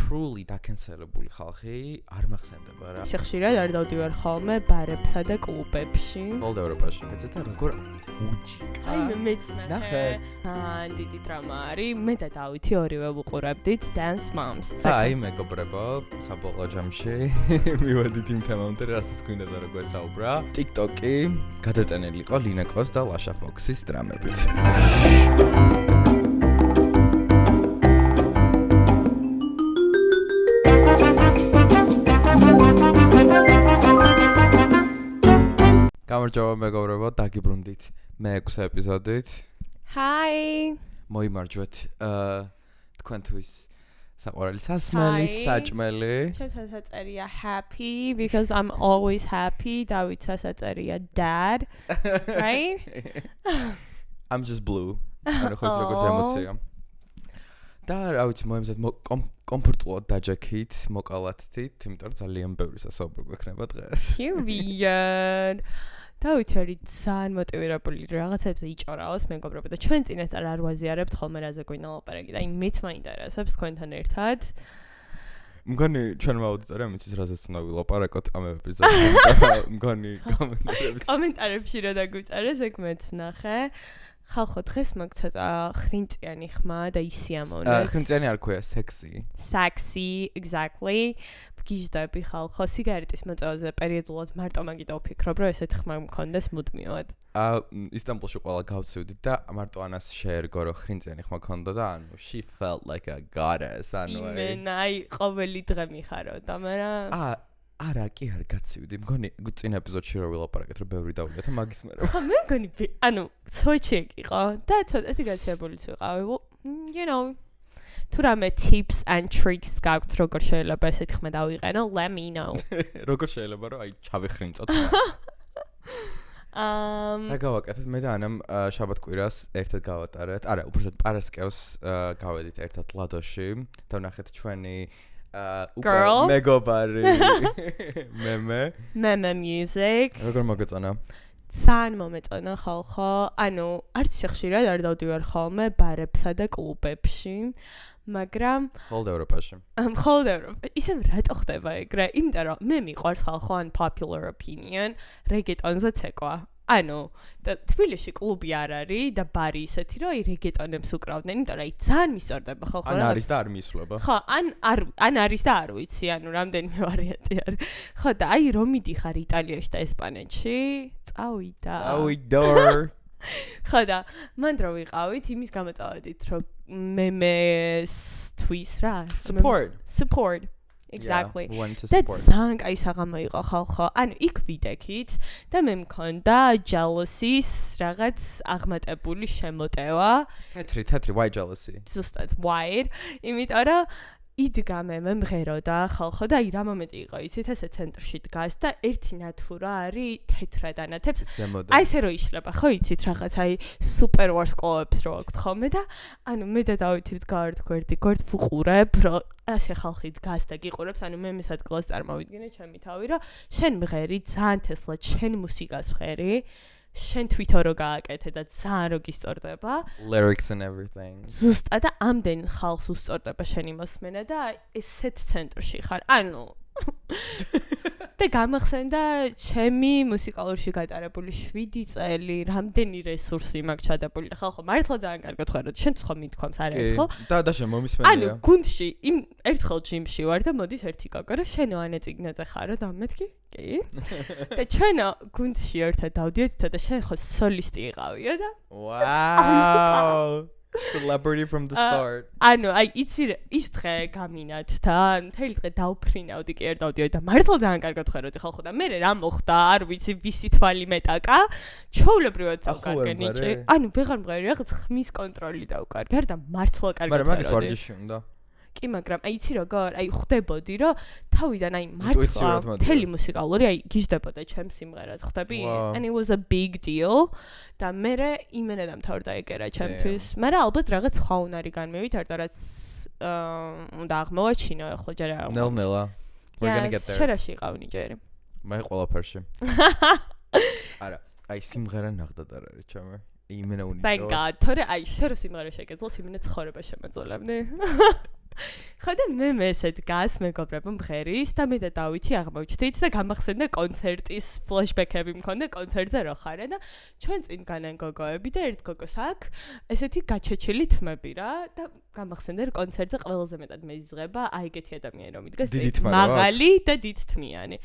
truly დაკენსელებული ხალხი არ მახსენდება რა. ხშირად არ დავდივარ ხოლმე ბარებსა და კლუბებში. All ევროპაში მეცეთა როგორ უჯიკა. აი მეც ნახე. დიდი დრამა არის. მე და დავითი ორივე ვუყურებდით Dance Moms. აი მეგობრებო, საბოლოო ჯამში მივედით იმ თემამდე, რასაც გვინდა და როგორ საუბრა. TikTok-ი გადატანილი იყო ლინაკოს და ლაშა ფოქსის დრამებით. გამარჯობა მეგობრებო, დაგიბრუნდით მე-6 ეპიზოდით. Hi. მოიმარჯვეთ თქვენთვის საყვარელი სასმელი, საჭმელი. ჩემს საწერია happy because I'm always happy. დავით საწერია dad. Right? I'm just blue. ანუ ხო როგორც ემოცია. და რა ვიცი, მოემზად კომფორტულად დაჯექით, მოკალათით, იმიტომ რომ ძალიან ბევრი სასაუბრო გვექნება დღეს. Weird. დავით არის ძალიან მოტივირებული რაღაცებზე იჭორაოს მეგობრებო და ჩვენ წინასწარ არ ვაზიარებთ ხოლმე რაზე გვინდა ლაპარაკი და აი მეც მაინტერესებს თქვენთან ერთად. მგონი ჩვენმა აუდიტორიამ იცის რაზეც უნდა ვილაპარაკოთ ამ ეპიზოდში. მგონი კომენტარებში რა დაგვიწერეს ეგ მეც ვნახე. ხალხო დღეს მაგ ცოტა ხრინწიანი ხმა და ისიამოვნეთ. ხრინწიანი არ ქვია, sexy. Sexy, exactly. გიჟდები ხალხო, სიგარეტის მოწევაზე პერიოდულად მარტო მაგით ვფიქრობ, რომ ესეთ ხმა მქონდეს მუდმივად. ისტანბულში ყველა გავცივდით და მარტო ანას შეერგო, რომ ხრინწიანი ხმა ქონდა და ანუ she felt like a goddess, ანუ აი ყოველი დღე მიხაროდა, მაგრამ არა, კი არ გაცივდი. მგონი წინ ეპიზოდში რო ვილაპარაკეთ, რომ ბევრი დავუგეთ მაგის მერე. ხო, მე მგონი ანუ ცოჩი იყო და ცოტა გაცილებულიც ვიყავი. You know, თუ რამე tips and tricks გაქვთ, როგორ შეიძლება ესეთ ხმა დავიყენო, let me know. როგორ შეიძლება რომ აი ჩავიხრინწოთ. და გავაკეთეთ მე და ანამ შაბათ-კვირას ერთად გავატარეთ. არა, უბრალოდ პარასკევს გავედით ერთად ლადოში და ვნახეთ ჩვენი girl მეგობარი მე music როგორ მოგეწონა? ძალიან მომეწონა ხალხო. ანუ არც ხშირად არ დავდივარ ხოლმე ბარებსა და კლუბებში, მაგრამ მხოლოდ ევროპაში. მხოლოდ ევროპაში. ისევ რატო ხდება ეგრე? იმიტომ რომ მე მიყვარს ხალხო ან popular opinion რეგეტონზე ცეკვა. ანუ და თბილისში კლუბი არ არის და ბარი ისეთი რომ აი რეგეტონებს უკრავდნენ, იმიტომ რომ აი ძალიან მისწორდება ხალხო. ან არის და არ მისვლება. ხო, ან არის და არ ვიცი, ანუ რამდენიმე ვარიანტი არის. ხო და აი რომ მიდიხარ იტალიაში და ესპანეთში, წავიდორ. ხო და მან დრო ვიყავით, იმის გამოწავედით რომ მემესთვის რა, support. Exactly. და ძალიან კაი საღამო იყო ხალხო. ანუ იქ ვიდექით და მე მქონდა jealousy-ის რაღაც აღმატებული შემოტევა. თეთრი why jealousy? ზუსტად why? იმიტომ რომ იდგა მე მღეროდა ხალხო და აი რა მომენტი იყო იცით ესე ცენტრში დგას და ერთი ნათურა არის თეთრად ანათებს. აი ესე რო იშლება ხო იცით რაღაც აი super ვარსკვლავებს რო აქვს ხოლმე და ანუ მე და დავითი ვდგავართ გვერდ ვუყურებ რომ ასე ხალხი დგას და გიყურებს, ანუ მე მის ადგილას წარმოვიდგინე ჩემი თავი რომ შენ მღერი ძალიან თესლად, შენ მუსიკას ვხერი, შენ თვითონ რო გააკეთე და ძალიან რო გისწორდება lyrics and everything. ზუსტად და ამდენ ხალხს უსწორდება შენი მოსმენა და ესეთ ცენტრში ხარ. ანუ და გამახსენდა ჩემი მუსიკალურში გატარებული 7 წელი, რამდენი რესურსი მაქვს ჩადებული. ხალხო, მართლა ძალიან კარგად ხვდებით, შენ ხო მithქვამს არა ერთხელ? და შენ მომისმენია. ანუ გუნდში იმ ერთხელ ჯიმში ვარ და მოდის ერთი კაკა და შენო ანეწიგნაზე ხარო და მეთქი? კი. და ჩვენო გუნდში ერთად დავდიოდით და შენ ხო სოლისტი იყავიო და Wow. Celebrity from the start. ანუ აი იცი ის დღე გამინათ და მთელი დღე დავფრინავდი კი არ დავდიოდი და მართლა ძალიან კარგად ხვეროდი ხალხო და მე რა მოხდა არ ვიცი ვისი თვალი მეტაკა ჩაულებრივად დავკარგე ნიჭი. ანუ ვეღარ მღერი რაღაც ხმის კონტროლი დავკარგე და მართლა კარგად მაგრამ მაგის ვარჯიში უნდა. კი, მაგრამ აი იცი როგორ, აი ხვდებოდი რომ თავიდან აი მართლა მთელი მუსიკალური აი გიждდებოდა ჩემს სიმღერას, ხვდები? And it was a big deal. და მე იმენა დამთავრდა ეგერა ჩემთვის. მაგრამ ალბათ რაღაც სხვა უნარი განმევით, რაც უნდა აღმოვაჩინო ახლა ჯერ არ. ნელ-ნელა. We're going to get there. შერაში იყავი ჯერი. მე ყველაფერში. არა, აი სიმღერა ნახდად არ არის ჩემი. იმენა უნიჭო. Thank God. თორე აი შენ სიმღერა შეგეძლო, იმენა ცხოვრება შემეძოლებდი. ხო და მე ესე დგას მეგობრებო მღერის და მე და დავითი აღმოჩნდით და გამახსენდა კონცერტის ფლეშბექები მქონდა კონცერტზე რო ხარ და ჩვენ წინ განან გოგოები და ერთ გოგოს აქ ესეთი გაჩეჩილი თმები რა და გამახსენდა რომ კონცერტზე ყველაზე მეტად მეიზღება აი ეგეთი ადამიანი რომ იდგას მაღალი და დიდთმიანი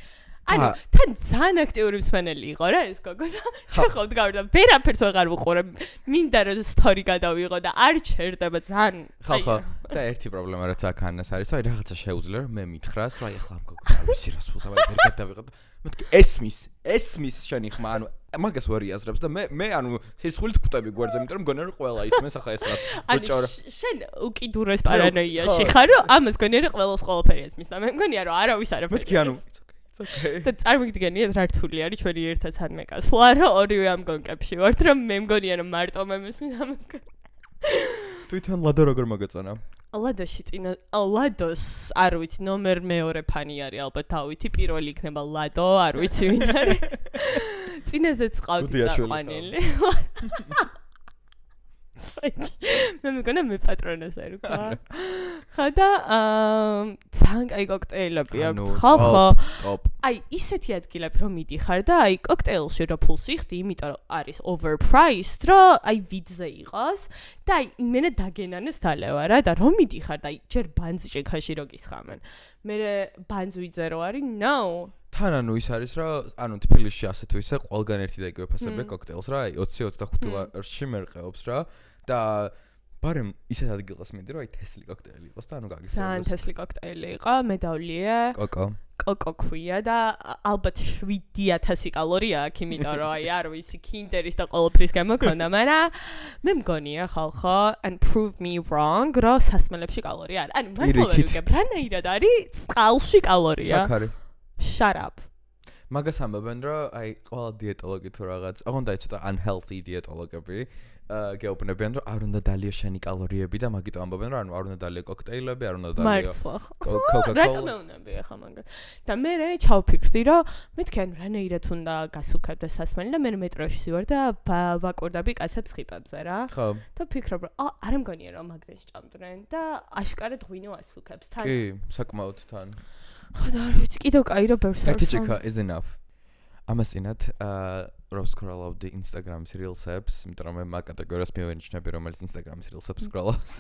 ანუ თან ძალიან აქტიური მსმენელი იყო რა ეს გოგო და შეხავთ გავიდა ვერაფერს ვეღარ ვუყურე მინდა რომ სტორი გადავიღო და არ ჩერდება ძალიან ხო და ერთი პრობლემა რაც აქ ანას არის აი რაღაცა შეუძლია რომ მე მითხრას რა ეხლა ამ გოგოს არ ვიცი რას ფულს აბა ვერ გადავიღო მეთქი ესმის შენი ხმა ანუ მაგას ვერ იაზრებს და მე ანუ სისხლით ხვტები გვერდზე იმიტომ რომ მგონია რომ ყველა ისმენს ახლა ეს რას ბოჭორა შენ უკიდურეს პარანოიაში ხარ რომ ამას გონია რომ ყველას ყველაფერი ესმის და მე მგონია რომ არავის არაფერი მეთქი ანუ და წარმოგიდგენიათ რა რთული არის ჩვენი ერთად სამეკასლა რომ ორივე ამ გონკებში ვართ რომ მე მგონია რომ მარტო მე მესმის ამას თვითონ ლადო როგორ მაგაწანა ლადოში წინა ლადოს არ ვიცი ნომერ მეორე ფანი არის ალბათ დავითი პირველი იქნება ლადო არ ვიცი ვინ არის წინაზეც ყავდი წაყვანილი მე მგონა მე პატრონას არ ვქვა ხა და ძალიან კაი კოქტეილები აქვს ხო აი ისეთი ადგილები რომ მიდიხარ და აი კოქტეილში რო ფულს იხდი იმიტომ რომ არის overpriced რომ აი ვიდზე იყოს და აი იმენა დაგენანეს თალევა რა და რომ მიდიხარ და აი ჯერ ბანძჭიქაში რო გისხამენ მე ბანძვიძე რო არის no თან ანუ ის არის რომ ანუ თბილისში ასე თუ ისე ყველგან ერთი და იგივე ფასებია კოქტეილს რა აი 20-25 ლარში მერყეობს რა და ბარემ ისეთ ადგილას მინდი რომ აი თესლი კოქტეილი იყოს და ანუ გაგისწრებს ძალიან თესლი კოქტეილი იყო მედავლია კოკო ქვია და ალბათ 7000 კალორია აქვს იმიტომ რომ აი არ ვიცი კინდერის და ყოველფრის გამოგონდა მაგრამ მე მგონია ხალხო and prove me wrong რომ სასმელებში კალორია არის ანუ მართლა ვიგებ რანაირად არის წყალში კალორია შაქარი shut up მაგას ამბობენ რომ აი ყველა დიეტოლოგი თუ რაღაც აღონდა ცოტა unhealthy დიეტოლოგები გეუბნებიან რომ არ უნდა დალია შენი კალორიები და მაგიტომ ამბობენ რომ არ უნდა დალია კოქტეილები არ უნდა დალია Coca-Cola რატომ მეუნები ახლა მაგას და მე ჩავფიქრდი რომ მეთქი ანუ რანაირად უნდა გასუქებდა სასმელი და მე მეტროში ვარ და ვაკურდები კაცებს ხიპებზე რა და ვფიქრობ რომ არ მგონია რომ მაგდენს ჭამდნენ და აშკარად ღვინო ასუქებს თან კი საკმაოდ თან ხო და არ ვიცი კიდევ კაი რომ ბევრს ერთი ჭიქა is enough ამასინათ რო სკროლავდი Instagram-ის Reels-ებს, იმიტომ რომ მე მაგ კატეგორიას მივენიშნები, რომელიც Instagram-ის Reels-ებს სკროლავს.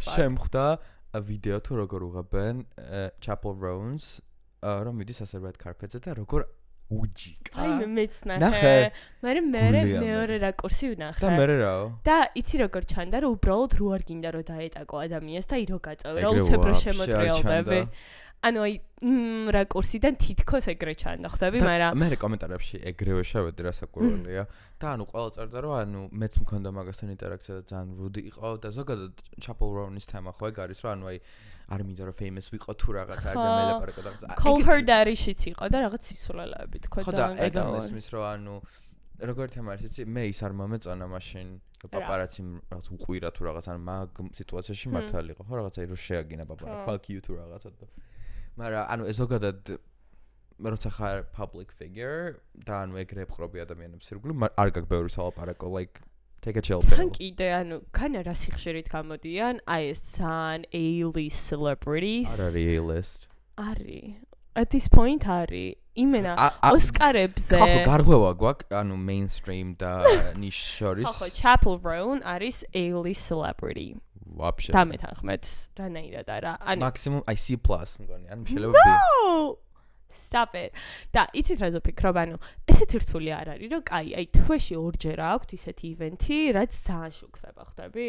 შემხვდა ვიდეო თუ როგორ უღებენ Chapel Roans, რომ მიდის ასე red carpet-ზე და როგორ უჯიკა. აი მეც ნახე. მე მეორე რაკურსი ვნახე. და მე რაო? და იცი როგორ ჩანდა, რომ უბრალოდ რო არ გინდა რომ დაეტაკო ადამიანს და ირო გაწევი, რა უცებ რო შემოტრიალდები. ანუ აი რაკურსიდან თითქოს ეგრე ჩანდა, ხვდები, მაგრამ მე კომენტარებში ეგრევე შევედი რა საკურველია და ანუ ყველა წერდა რომ ანუ მეც მქონდა მაგასთან ინტერაქცია და ძალიან რუდი იყო და ზოგადად Chapel Roan-ის თემა ხო ეგ არის რომ ანუ აი არ მინდა რომ famous ვიყო თუ რაღაც არ დამელაპარაკო და რაღაც Call Her Daddy-შიც იყო და რაღაც სისულელეები თქვა და ეგ ამესმის რომ ანუ როგორ თემა არის იცი მე ის არ მომეწონა მაშინ პაპარაციმ რაღაც უყვირა თუ რაღაც ან მაგ სიტუაციაში მართალი იყო ხო რაღაცა რო შეაგინა პაპარა fuck you თუ რაღაცა და მაგრამ ანუ ზოგადად როცა ხარ public figure და ანუ ეგრე ეპყრობი ადამიანებს ირგვლივ არ გაქვს ბევრი სალაპარაკო like take a chill pill. თან კიდე ანუ განა რა სიხშირით გამოდიან აი ეს ძალიან A-list celebrities. არ არის A-list. არის. At this point არის. იმენა ოსკარებზე. ხო გარღვევა გვაქვს ანუ mainstream და niche შორის. ხო Chapel Roan არის A-list celebrity. Вообще. და მეთანხმეთ რანაირად არა. ანუ maximum I C+ მგონი. ანუ შეიძლება ვი. No! Stop it. და იცით რა ზოფიქრობ, ანუ ესეთი რთული არ არის, რომ კაი, აი თვეში ორჯერ აქვს ისეთი ივენთი, რაც ძალიან შუქდება, ხვდები?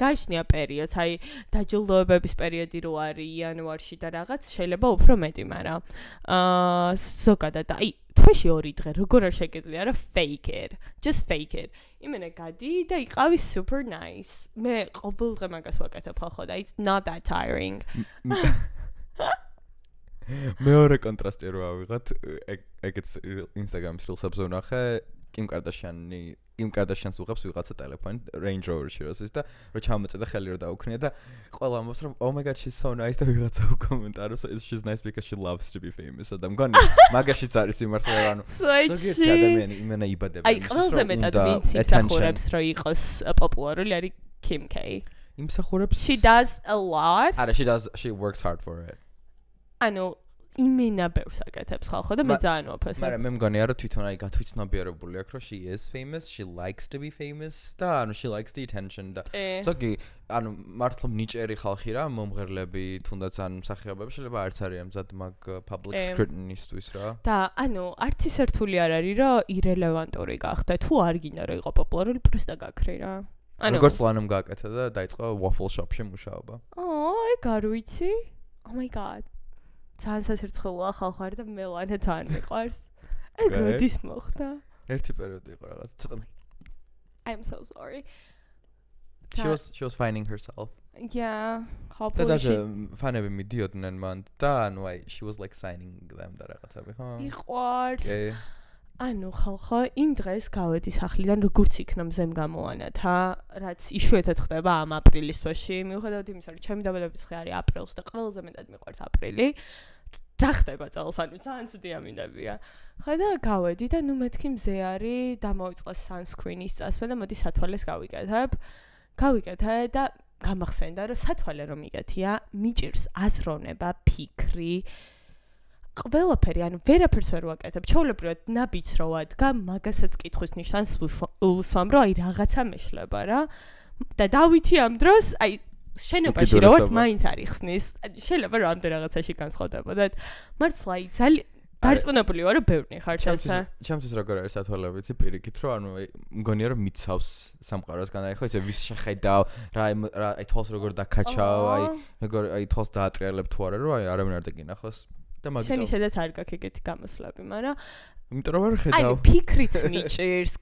გაიშნია პერიოდს, აი დაჯილდოებების პერიოდი რო არის იანვარში და რაღაც, შეიძლება უფრო მეტი, მაგრამ ზოგადად აი თვეში ორი დღე როგორ არ შეგეძლია რა fake it. Just fake it. იმენა გადი და იყავი super nice. მე ყოველ დღე მაგას ვაკეთებ ხო და it's not that tiring. მეორე კონტრასტი რო ავიღოთ, ეგეც Instagram-ის Reels-ებს ვნახე, Kim Kardashian-ს უღებს ვიღაცა ტელეფონი Range Rover-ში როსის და რო ჩამოწედა ხელი რო დაუქნია და ყველა ამბობს რომ oh my god she's so nice და ვიღაცა უკომენტარებს she's nice because she loves to be famous და მგონი მაგაშიც არის სიმართლე ანუ ზოგიერთი ადამიანი იმენა იბადება აი ყველაზე მეტად ვინც იფსახურებს რომ იყოს პოპულარული არის Kim K იმსახურებს She does a lot. She works hard for it. ანუ იმენა ბევრს აკეთებს ხალხო და მე ძალიან ვაფასებ. მაგრამ მე მგონია რომ თვითონ აი გათვითცნობიერებული აქვს რომ she is famous, she likes to be famous და ანუ she likes the attention და ზოგი ანუ მართლა ნიჭერი ხალხი რა მომღერლები თუნდაც ან მსახიობები შეიძლება არც არიან მზად მაგ public scrutiny-ისთვის რა. და ანუ არც ის ერთული არ არის რომ irrelevant-ური გახდა თუ არ გინდა რომ იყო პოპულარული პროსტა გაქრე რა. ანუ როგორც ლანამ გააკეთა და დაიწყო waffle shop-ში მუშაობა. აი გარუიცი? Oh my god. ძალიან სასირცხელოა ხალხი არის და მე ლანა ძალიან მიყვარს. ეგ როდის მოხდა? ერთი პერიოდი იყო რაღაც ცოტა. I'm so sorry. She was finding herself. Yeah, hopefully. და ფანები მიდიოდნენ მან და ანუ აი she was like signing them და რაღაცები, ხო? მიყვარს. ანუ ხალხო იმ დღეს გავედი სახლიდან როგორც იქნა მზემ გამოვანათა, რაც იშვიათად ხდება ამ აპრილის თვეში, მიუხედავად იმისა, რომ ჩემი დაბადების დღე არის აპრილს და ყველაზე მეტად მიყვარს აპრილი. რა ხდება წელს, ანუ ძალიან ცუდი ამინდებია. ხა და გავედი და ნუ მეთქი მზე არის, დამოიწყა sunscreen-ის წასვლა და მოდი სათვალეს გავიკეთებ. გავიკეთე და გამახსენდა, რომ სათვალე რომ იგეთია, მიჭირს აზროვნება, ფიქრი. ყველაფერი, ანუ ვერაფერს ვერ ვაკეთებ. ჩაოლებრივად ნაბიჯს რო ვადგა, მაგასაც კითხვის ნიშანს უსვამ, რომ აი რაღაცა მეშლება რა. და დავითი ამ დროს, აი შენობაში რო ვარ, მაინც არ იხსნის. შეიძლება რომ ამდენ რაღაცაში განსხვავდებოდეთ. მართლა აი ძალიან დარწმუნებული ვარ, რომ ბევრნი ხარ ჩემსა. ჩემთვის როგორ არის სათვალე ვიცი პირიქით, რომ ანუ მგონია რომ მიცავს სამყაროსგან, აი ხო იცი ვის შეხედავ, რა აი თვალს როგორ დაკაჩავ, აი როგორ აი თვალს დაატრიალებ თუ არა, რომ აი არავინ არ დაგინახოს. შენი შედაც არ გაქვს ეგეთი გამოსვლები, მაგრამ იმიტომ რომ არ ხედავ. აი ფიქრიც მიჭირს,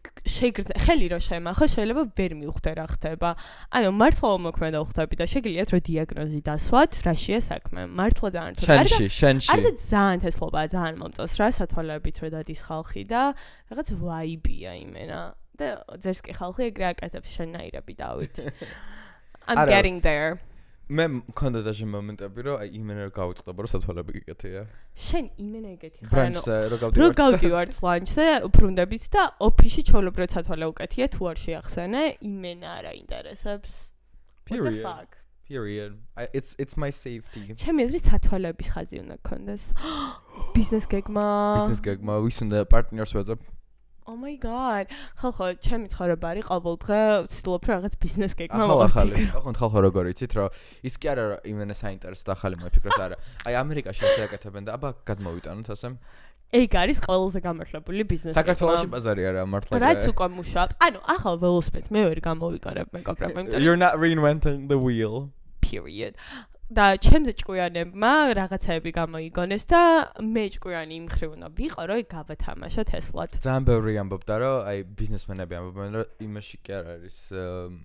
ხელი რო შემახო, შეიძლება ვერ მივხვდე რა ხდება. ანუ მართლა მოქმედა ვხვდები და შეგიძლიათ რომ დიაგნოზი დასვათ, რაშია საქმე. მართლა ძალიან თორე. შენში. არ და ძალიან თესლობა, ძალიან მომწონს რა სათვალეებით რო დადის ხალხი და რაღაც ვაიბია იმენა. და ძერს კი ხალხი ეგრე აკეთებს შენაირები დავით. I'm getting there. მე მქონდა დაჟე მომენტები რომ აი იმენა რომ გავიწყდება რომ სათვალები გიკეთია. შენ იმენა ეგეთი ხარ. ბრანჩზე რო გავდივართ ლანჩზე, უბრუნდებით და ოფისში ჩაოლებრად სათვალე უკეთია თუ არ შეახსენე, იმენა არ აინტერესებს. Period. It's my safety. ჩემი აზრით სათვალეების ხაზი უნდა გქონდეს. Business gag-მა. ვის უნდა პარტნიორს ვეძებ? Oh my god. ხალხო, ჩემი ცხოვრება არის ყოველდღე ვცდილობ რომ რაღაც business gag-მა მოვაფიქრო. ახლა ხალხო როგორ იცით რომ ის კი არა იმენა საინტერესო ახალი მოფიქროს არა. აი ამერიკაში ასე აკეთებენ და აბა გადმოვიტანოთ ასე. ეგ არის ყველაზე გამართლებული business. საქართველოში ბაზარი არა მართლა. რაც უკვე მუშაობ. ანუ ახალ ველოსიპედს მე ვერ გამოვიყარებ მეგობრებო, იმიტომ You're not reinventing the wheel. Period. და ჩემზე ჭკვიანებმა რაღაცაები გამოიგონეს და მე ჭკვიანი იმ ხრივ უნდა ვიყო, რომ გავათამაშო თესლად. ძალიან ბევრი ამბობდა, რომ აი ბიზნესმენები ამბობენ, რომ იმაში კი არ არის,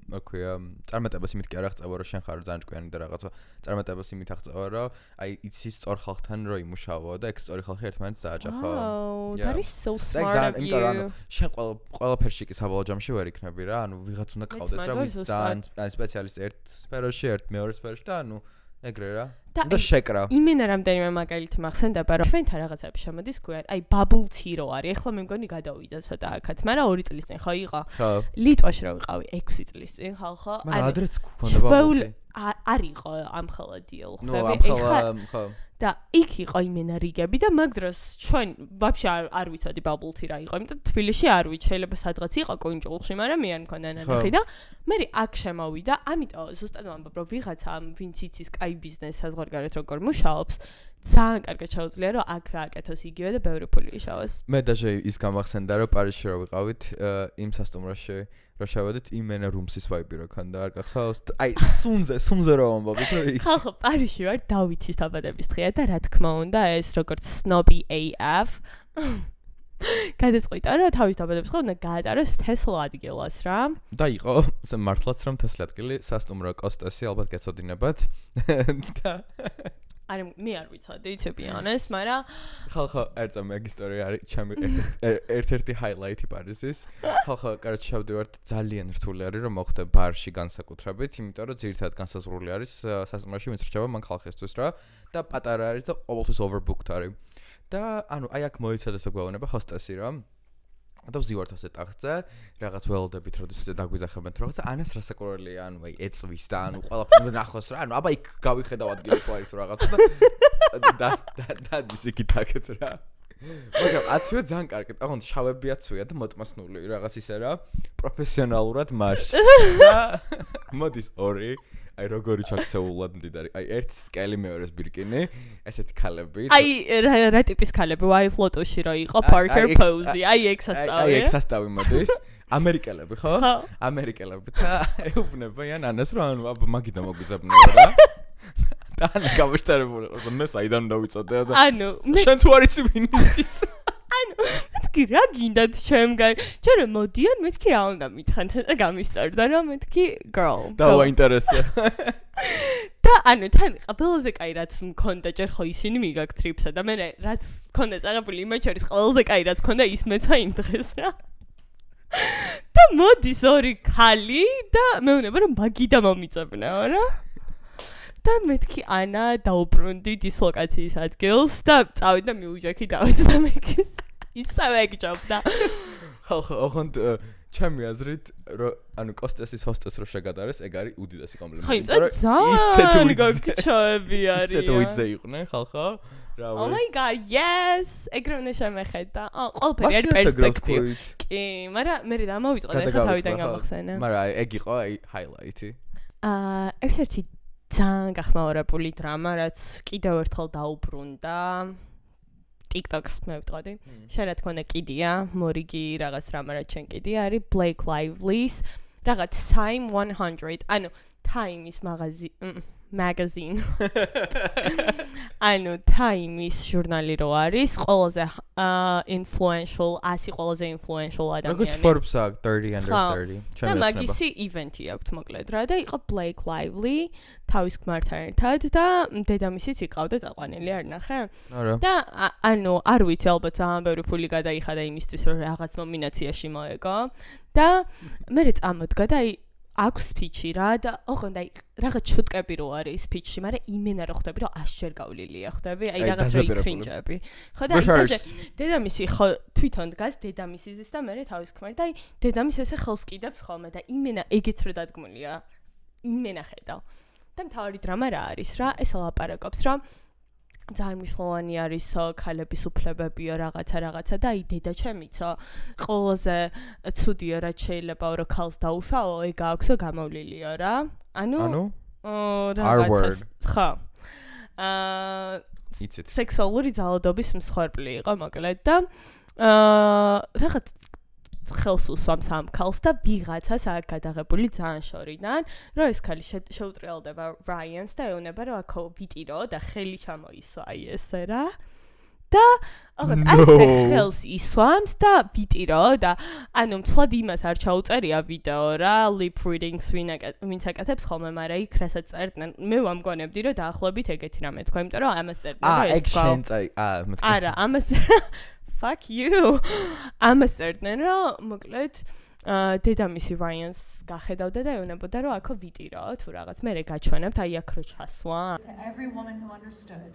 რა ქვია, წარმატებას იმით კი არ აღწევა, რომ შენ ხარ ძალიან ჭკვიანი და რაღაცა წარმატებას იმით აღწევა, რომ აი იცი სწორ ხალხთან რო იმუშაო და ეგ სწორი ხალხი ერთმანეთს დააჯახო. That is so smart of you. შენ ყველაფერში კი საბოლოო ჯამში ვერ იქნები რა, ანუ ვიღაც უნდა ყავდეს რა, ვიც ძალიან სპეციალისტი ერთ სფეროში, ერთ მეორე სფეროში და ანუ ეგრე რა. და შეკრა. იმენა რამდენიმე მაგალითი მახსენდება, რომ ჩვენთან რაღაცები შემოდის გვიან. აი bubble tea რო არის. ეხლა მე მგონი გადავიდა ცოტა აქაც, მაგრამ 2 წლის წინ ხო იყო? ხო. ლიტვაში რო ვიყავი 6 წლის წინ, ხალხო? მაგრამ ადრეც გქონდა bubble tea. არ იყო ამხელა deal, ხვდები? ეხლა ხო. და იქ იყო იმენა რიგები და მაგ დროს ჩვენ ვაფშე არ ვიცოდი bubble tea რა იყო, იმიტომ თბილისში არ ვიცი, შეიძლება სადღაც იყო კუნჯულში, მაგრამ მე არ მქონდა ნანახი და მე აქ შემოვიდა, ამიტომ ზუსტად ვამბობ, რომ ვიღაცა ვინც იცის კაი ბიზნესს საზღვარგარეთ როგორ მუშაობს, ძალიან კარგად შეუძლია რომ აქ გააკეთოს იგივე და ბევრი ფული იშოვოს. მე დაჟე ის გამახსენდა რომ პარიზში რო ვიყავით, იმ სასტუმროში რო შევედით, იმენა რუმსის ვაიბი რო ქონდა, არ გახსოვს? აი სუნზე რო ამბობთ, რომ ხალხო პარიზში ვარ დავითის დაბადების დღეა და რა თქმა უნდა ეს როგორც snobby AF გადაწყვიტა რომ თავის დაბადების დღე უნდა გაატაროს თესლა ადგილას რა. და იყო მართლაც რომ თესლა ადგილი სასტუმრო კოსტესი ალბათ გეცოდინებათ და არა მე არ ვიცოდი to be honest, მაგრამ ხალხო ერთა მაგ ისტორია არის ჩემი ერთ-ერთი highlight-ი პარიზის. ხალხო კარგი შევდივართ ძალიან რთული არის რომ მოხდე ბარში განსაკუთრებით, იმიტომ რომ ძირითადად განსაზღვრული არის სასტუმროში ვინც რჩება მან ხალხისთვის რა და პატარა არის და ყოველთვის overbooked არის. და ანუ აი აქ მოიცადეს და გვეუბნება ჰოსტესი რა. და ვზივართ ასე ტახტზე, რაღაც ველოდებით როდის დაგვიძახებენ თუ რაღაცა, ანას რასაკვირველია, ანუ აი ეწვის და ანუ ყველაფერი უნდა ნახოს რა, ანუ აბა იქ გავიხედავ ადგილი თუ არის თუ რაღაცა და ისიქით აქეთ რა. მაგრამ აცვია ძალიან კარგი, აღონ შავები აცვია და მოტმასნული რაღაც ისე რა, პროფესიონალურად მარში. და მოდის ორი აი როგორი ჩაქცეულად მდიდარი. აი ერთ სკელი მეორეს ბირკინი, ესეთი ქალები. აი რა ტიპის ქალები? ვაი ფლოტოში რო იყო Parker Posey. აი ექსასტავი. აი ექსასტავი მოდის. ამერიკელები ხო? ამერიკელები და ეუბნებიან ანას რომ ანუ აბა მაგიდან მოგვიძებნეო რა. და ანა გამშტარებული იყო მე საიდან დავიწოდე და ანუ შენ თუ არ იცი ვინ იცის? ანუ მეთქი რა გინდათ ჩემგან? ჩემ მოდიან მეთქი რა უნდა მითხან ცოტა გამისწორდა რომ მეთქი girl. დავაინტერესე. და ანუ თან ყველაზე კაი რაც მქონდა ჯერ ხო ისინი მიგაკ ტრიპსა და მე რაც მქონდა წაღებული იმათ შორის ყველაზე კაი რაც მქონდა ის მეცა იმ დღეს რა. და მოდის ორი ქალი და მეუბნება რომ მაგიდა მომიწებნეო რა. და მეთქი ანა დაუბრუნდი დისლოკაციის ადგილს და წავიდა მიუჯექი დავეცდა მეკის ისევე ეგჯობდა. ხალხო ოღონდ ჩემი აზრით რომ ანუ კოსტესის ჰოსტეს რო შეგადარეს ეგ არის უდიდესი კომპლიმენტი. ხო, ძალიან გაგჩოები არის. ისეთ ვიძე იყვნენ ხალხო. რავი. Oh my god, yes. ეგრე უნდა შემეხედა. ყველაფერი არის პერსპექტივი. კი, მაგრამ მე რა მოვიწყდა ხა თავიდან გამახსენა. მაგრამ ეგ იყო აი ჰაილაიტი. ერთ-ერთი ძალიან გახმაურებული დრამა, რაც კიდევ ერთხელ დაუბრუნდა. TikTok-ს მე ვიტყოდი. შენ რა თქმა უნდა კიდია, მორიგი რაღაც დრამა რაც შენ კიდია არის Blake Lively's რაღაც Time 100. ანუ Time-ის magazine. ანუ Time-ის ჟურნალი რო არის, ყველაზე influential, ასი ყველაზე influential ადამიანი. როგორც Forbes-ა 30 under 30. და მაგისი ივენთი აქვს მოკლედ რა და იყო Blake Lively თავის ქმართან ერთად და დედამისიც იყავდა წაყვანილი არ ნახე? და ანუ არ ვიცი ალბათ ძალიან ბევრი ფული გადაიხადა იმისთვის რომ რაღაც ნომინაციაში მოეგო და მე წამოდგა და აი აქვს სპიჩი რა და ოღონდ აი რაღაც შუტკები რო არის სპიჩში, მაგრამ იმენა რო ხვდები რომ 100 ჯერ გავლილია ხვდები, აი რაღაც რო იქრინჯები. ხო და იტაშე დედამისი ხო თვითონ დგას დედამისის და მე თავის ქმარი და აი დედამისი ესე ხელს კიდებს ხოლმე და იმენა ეგეც რო დადგმულია. იმენა ხედავ. და მთავარი დრამა რა არის რა? ეს ლაპარაკობს რა ძალიან მნიშვნელოვანი არის ქალების უფლებებიო რაღაცა და აი დედა ჩემიცო ყველაზე ცუდიო რაც შეიძლება რომ ქალს დაუშაო ეგ აქვსო გამოვლილია რა ანუ რაღაცა ხო სექსუალური ძალადობის მსხვერპლი იყო მოკლედ და რაღაც ხელს უსვამს ამ ქალს და ვიღაცას აქ გადაღებული ძალიან შორიდან რომ ეს ქალი შეუტრიალდება რაიანს და ეუბნება რომ აქ ვიტირო და ხელი ჩამოისვა აი ესე რა და აღარ ასე ხელს ისვამს და ვიტირო და ანუ მთლად იმას არ ჩაუწერია ვიდეო რა lip readings ვინც აკეთებს ხოლმე მაგრამ იქ რასაც წერდნენ მე ვამგონებდი რომ დაახლოებით ეგეთი რამე თქვა იმიტომ რომ ამას წერდნენ რომ ეს თქვა არა ამას fuck you. ამასერდნენ რომ მოკლედ დედამისი რაიანს გახედავდა და ეუბნებოდა რომ აქ ვიტირო თუ რაღაც მე გაჩვენებთ აი აქ რო ჩასვა. Every woman who understood.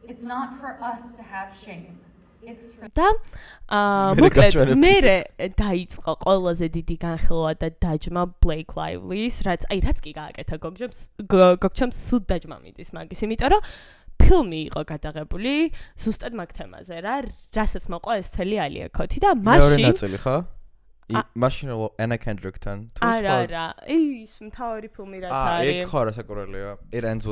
It's not for us to have shame. It's for და მოკლედ მე დაიწყო ყველაზე დიდი განხილვა და დაჯმა Blake Lively-ს რაც კი გააკეთა გოგჩემს სულ დაჯმა მიდის მაგის იმიტომ რომ ფილმი იყო გადაღებული ზუსტად მაგ თემაზე რა რასაც მოყვა ეს თელი ალია ქოთი და მაშინ მეორე ნაწილი ხო? მაშინ Anna Kendrick-თან თუ სხვა არა ის მთავარი ფილმი რაც არის ეგ ხო რასაკვირველია It Ends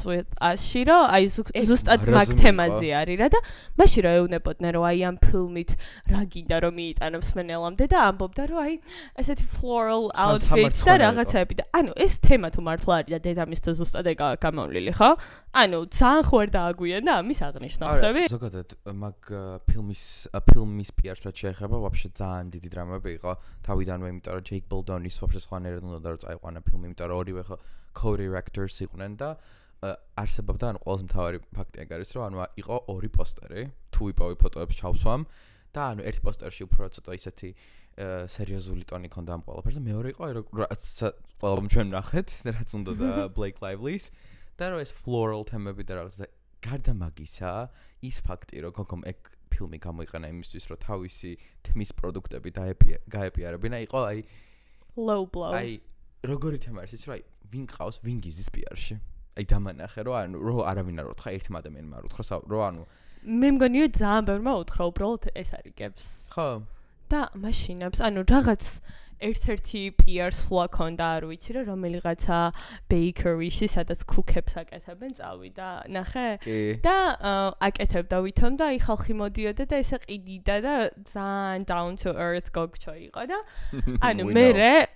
With Us შირო აი ზუსტად მაგ თემაზე არის რა და მაშინ რა ეუბნებოდნენ რომ აი ამ ფილმით რა გინდა რომ მიიტანოს მენელამდე და ამბობდა რომ აი ესეთი floral outfits და რაღაცები და ანუ ეს თემა თუ მართლა არის და დედამის თუ ზუსტად ეგ გამოვლილი ხო? ანუ ძალიან ხო არ დააგვიან და ამის აღნიშნა ხვდები? ზოგადად მაგ ფილმის პიარს რაც შეეხება ვაფშე ძალიან დიდი დრამები იყო თავიდანვე იმიტომ რომ Jake Boldonis ვაფშე სხვანაირად უნდა რომ წაიყვანა ფილმი იმიტომ რომ ორივე ხო co-directors იყვნენ და არსებობდა ანუ ყველაზე მთავარი ფაქტი ეგ არის რომ ანუ იყო ორი პოსტერი თუ იპოვი ფოტოებს ჩავსვამ და ანუ ერთ პოსტერში უფრო ცოტა ისეთი სერიოზული ტონი ქონდა ამ ყველაფერზე მეორე იყო რაც ყველამ ჩვენ ნახეთ რაც უნდა და Blake Lively-ს და რომ ეს floral თემები და რაღაც და გარდა მაგისა ის ფაქტი რომ გოგომ ეგ ფილმი გამოიყენა იმისთვის, რომ თავისი თმის პროდუქტები გაეპიარებინა, იყო აი low blow. აი როგორი თემა არის ის, რომ აი ვინ ყავს ვინ გიზის პიარში. აი დამანახე, რომ ანუ რო არავინ არ უთხრა ერთმა ადამიანმა არ უთხრა, რომ ანუ მე მგონია ძალიან ბევრმა უთხრა უბრალოდ ეს არიგებს. ხო. და მაშინებს, ანუ რაღაც ერთ-ერთი PR სვლა ქონდა, არ ვიცი რა, რომელიღაცა bakery-ში, სადაც ქუქებს აკეთებენ, წავიდა, ნახე? და აკეთებდა ვითომ და აი ხალხი მოდიოდა და ესე ყიდიდა და ძალიან down to earth გოგჩო იყო და ანუ მე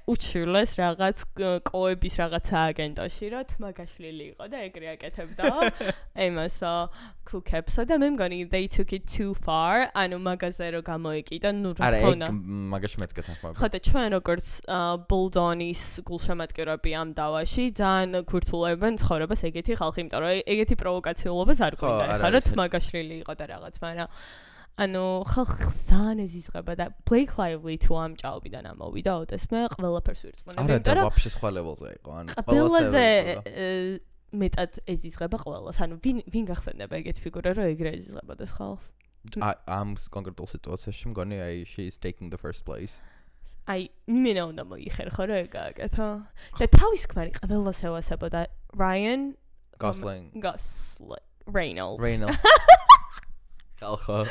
უჩვილეს რაღაც კოების რაღაცა აგენტოში, რა თმაგაშლილი იყო და ეგრე აკეთებდა. ემასო ქუქებსა და მე მგონი they took it too far, ანუ მაგაზე რო გამოიკიდა, ნუ რა თქონა. არა, მაგაში მეც გეთანხმები. ხო და ჩვენ როგორც ბულდონის გულშემატკივრები ამ დავაში ძალიან გვირთულებენ ცხოვრებას ეგეთი ხალხი, იმიტომ რომ ეგეთი პროვოკაციულობას არ გვინდა, ხა რა თმაგაშლილი იყო და რაღაც, მაგრამ ანუ ხალხს ძალიან ეზიზღება და Blake Lively თუ ამ ჭაობიდან ამოვიდა, ოდესმე ყველაფერს ვირწმუნები, იმიტომ რომ ვაფშე სხვა level-ზე იყო, ანუ ყველაზე მეტად ეზიზღება ყველას, ანუ ვინ გახსენდება ეგეთი ფიგურა, რომ ეგრე ეზიზღებოდეს ხალხს? ამ კონკრეტულ სიტუაციაში მგონი აი she is taking the first place. აი იმენა უნდა მოიხერხო რა ეგ გააკეთო და თავის ქმარი ყველას ევასებოდა Ryan Gosling Reynolds ხალხო